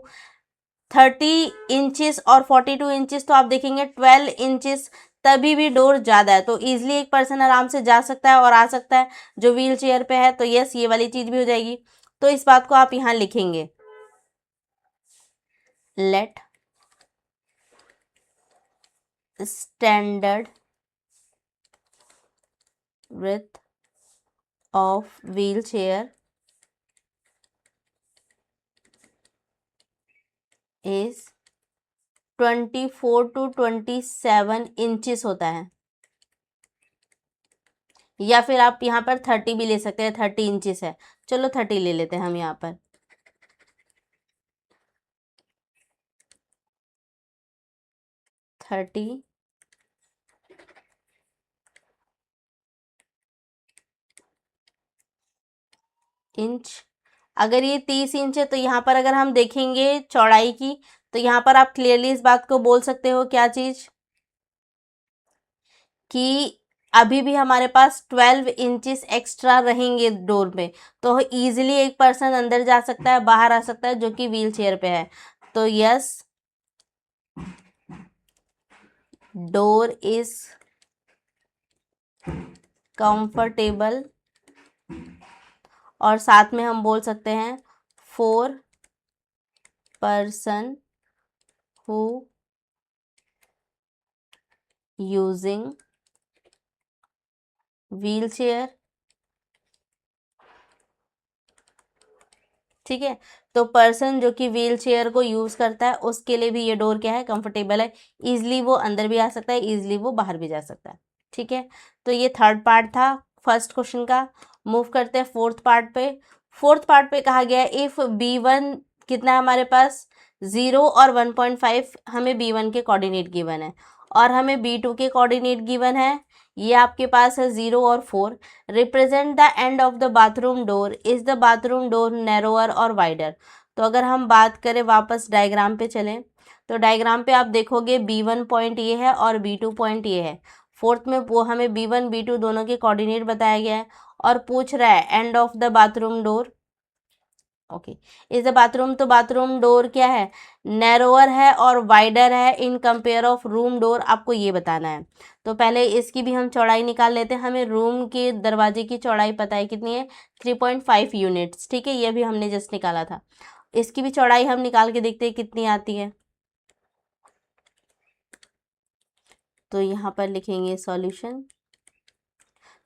30 इंचेस और 42 इंचेस तो आप देखेंगे 12 इंचेस, तभी भी डोर ज़्यादा है। तो ईजिली एक पर्सन आराम से जा सकता है और आ सकता है जो व्हील चेयर पे है। तो यस ये वाली चीज़ भी हो जाएगी। तो इस बात को आप यहाँ लिखेंगे let standard width of wheelchair is 24 to 27 inches होता है, या फिर आप यहाँ पर 30 भी ले सकते हैं, 30 इंचेस है। चलो 30 ले लेते हैं हम यहाँ पर। 30 इंच। अगर ये 30 इंच है तो यहाँ पर अगर हम देखेंगे चौड़ाई की, तो यहाँ पर आप क्लियरली इस बात को बोल सकते हो क्या चीज़, कि अभी भी हमारे पास 12 इंचेस एक्स्ट्रा रहेंगे डोर में, तो ईजिली एक पर्सन अंदर जा सकता है, बाहर आ सकता है जो कि व्हील चेयर पे है। तो यस डोर इज कंफर्टेबल, और साथ में हम बोल सकते हैं for person who using wheel chair. ठीक है। तो पर्सन जो कि व्हील चेयर को यूज़ करता है उसके लिए भी ये डोर क्या है कंफर्टेबल है, ईजिली वो अंदर भी आ सकता है, ईजिली वो बाहर भी जा सकता है। ठीक है। तो ये थर्ड पार्ट था फर्स्ट क्वेश्चन का। मूव करते हैं फोर्थ पार्ट पे। फोर्थ पार्ट पे कहा गया है इफ़ B1 कितना है हमारे पास 0 और 1.5 हमें B1 के कोऑर्डिनेट गिवन है, और हमें B2 के कोऑर्डिनेट गिवन है, ये आपके पास है 0 और 4। Represent the end of the bathroom door, is the bathroom door narrower और वाइडर। तो अगर हम बात करें, वापस डायग्राम पे चलें, तो डायग्राम पे आप देखोगे B1 पॉइंट ये है और B2 पॉइंट ये है। फोर्थ में वो हमें B1 B2 दोनों के कोऑर्डिनेट बताया गया है और पूछ रहा है end of the bathroom door. Okay, is the bathroom, तो बाथरूम डोर क्या है, नैरोअर है और वाइडर है in compare of room door, आपको ये बताना है। तो पहले इसकी भी हम चौड़ाई निकाल लेते हैं। हमें रूम के दरवाजे की चौड़ाई पता है कितनी है, 3.5 यूनिट्स। ठीक है, ये भी हमने जस्ट निकाला था। इसकी भी चौड़ाई हम निकाल के देखते हैं कितनी आती है। तो यहाँ पर लिखेंगे सॉल्यूशन।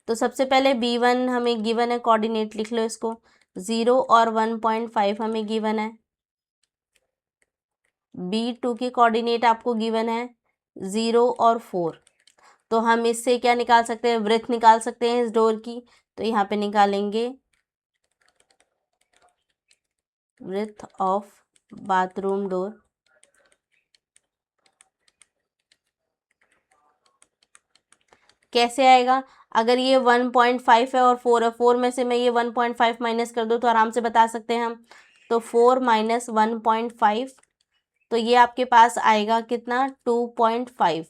तो सबसे पहले B1 हमें गिवन है, कोऑर्डिनेट लिख लो इसको, 0 और 1.5 हमें गिवन है। B2 की कोऑर्डिनेट आपको गिवन है 0 और 4। तो हम इससे क्या निकाल सकते हैं, वृत्त निकाल सकते हैं इस डोर की। तो यहाँ पे निकालेंगे वृत्त ऑफ बाथरूम डोर। कैसे आएगा, अगर ये 1.5 है और 4 है, 4 में से मैं ये 1.5 माइनस कर दूँ तो आराम से बता सकते हैं हम। तो 4 माइनस 1.5, तो ये आपके पास आएगा कितना, 2.5।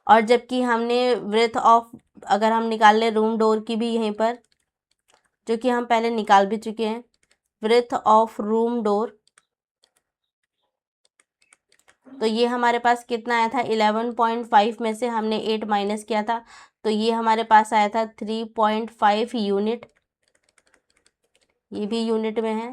और जबकि हमने वृत्त ऑफ, अगर हम निकाल ले रूम डोर की भी यहीं पर, जो कि हम पहले निकाल भी चुके हैं, वृत्त ऑफ रूम डोर, तो ये हमारे पास कितना आया था, 11.5 में से हमने 8 माइनस किया था, तो ये हमारे पास आया था 3.5 यूनिट। ये भी यूनिट में है।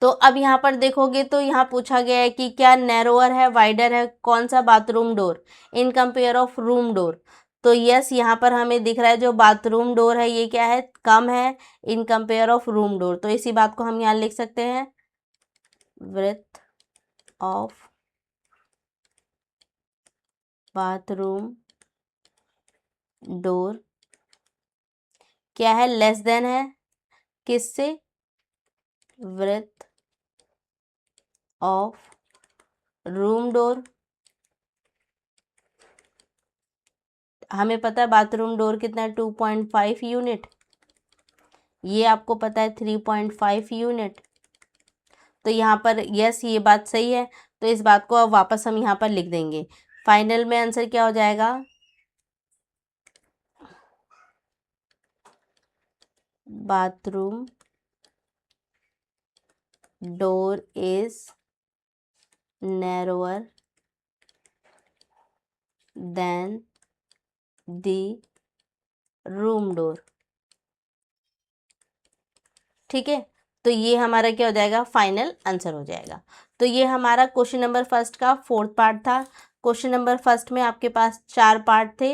तो अब यहाँ पर देखोगे तो यहाँ पूछा गया है कि क्या नैरोअर है, वाइडर है, कौन सा, bathroom door in compare of room door. तो यस, यहाँ पर हमें दिख रहा है जो बाथरूम डोर है ये क्या है, कम है in compare of room door. तो इसी बात को हम यहाँ लिख सकते हैं, विड्थ ऑफ बाथरूम डोर क्या है, लेस देन है किससे, विड्थ ऑफ रूम डोर। हमें पता है बाथरूम डोर कितना है, 2.5 यूनिट। ये आपको पता है 3.5 यूनिट। तो यहाँ पर यस, ये बात सही है। तो इस बात को अब वापस हम यहाँ पर लिख देंगे। फाइनल में आंसर क्या हो जाएगा, bathroom door is narrower than the room door. ठीक है, तो ये हमारा क्या हो जाएगा, फाइनल आंसर हो जाएगा। तो ये हमारा क्वेश्चन नंबर फर्स्ट का 4th पार्ट था। क्वेश्चन नंबर फर्स्ट में आपके पास 4 पार्ट थे।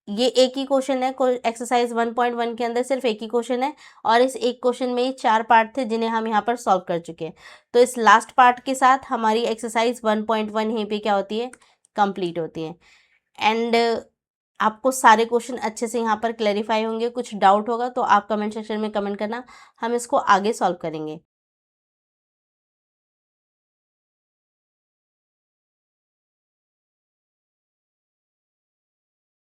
ये एक ही क्वेश्चन है, एक्सरसाइज 1.1 के अंदर सिर्फ एक ही क्वेश्चन है और इस एक क्वेश्चन में ही 4 पार्ट थे जिन्हें हम यहाँ पर सॉल्व कर चुके हैं। तो इस लास्ट पार्ट के साथ हमारी एक्सरसाइज 1.1 यहीं पे क्या होती है, कंप्लीट होती है। एंड आपको सारे क्वेश्चन अच्छे से यहाँ पर क्लैरिफाई होंगे। कुछ डाउट होगा तो आप कमेंट सेक्शन में कमेंट करना, हम इसको आगे सॉल्व करेंगे।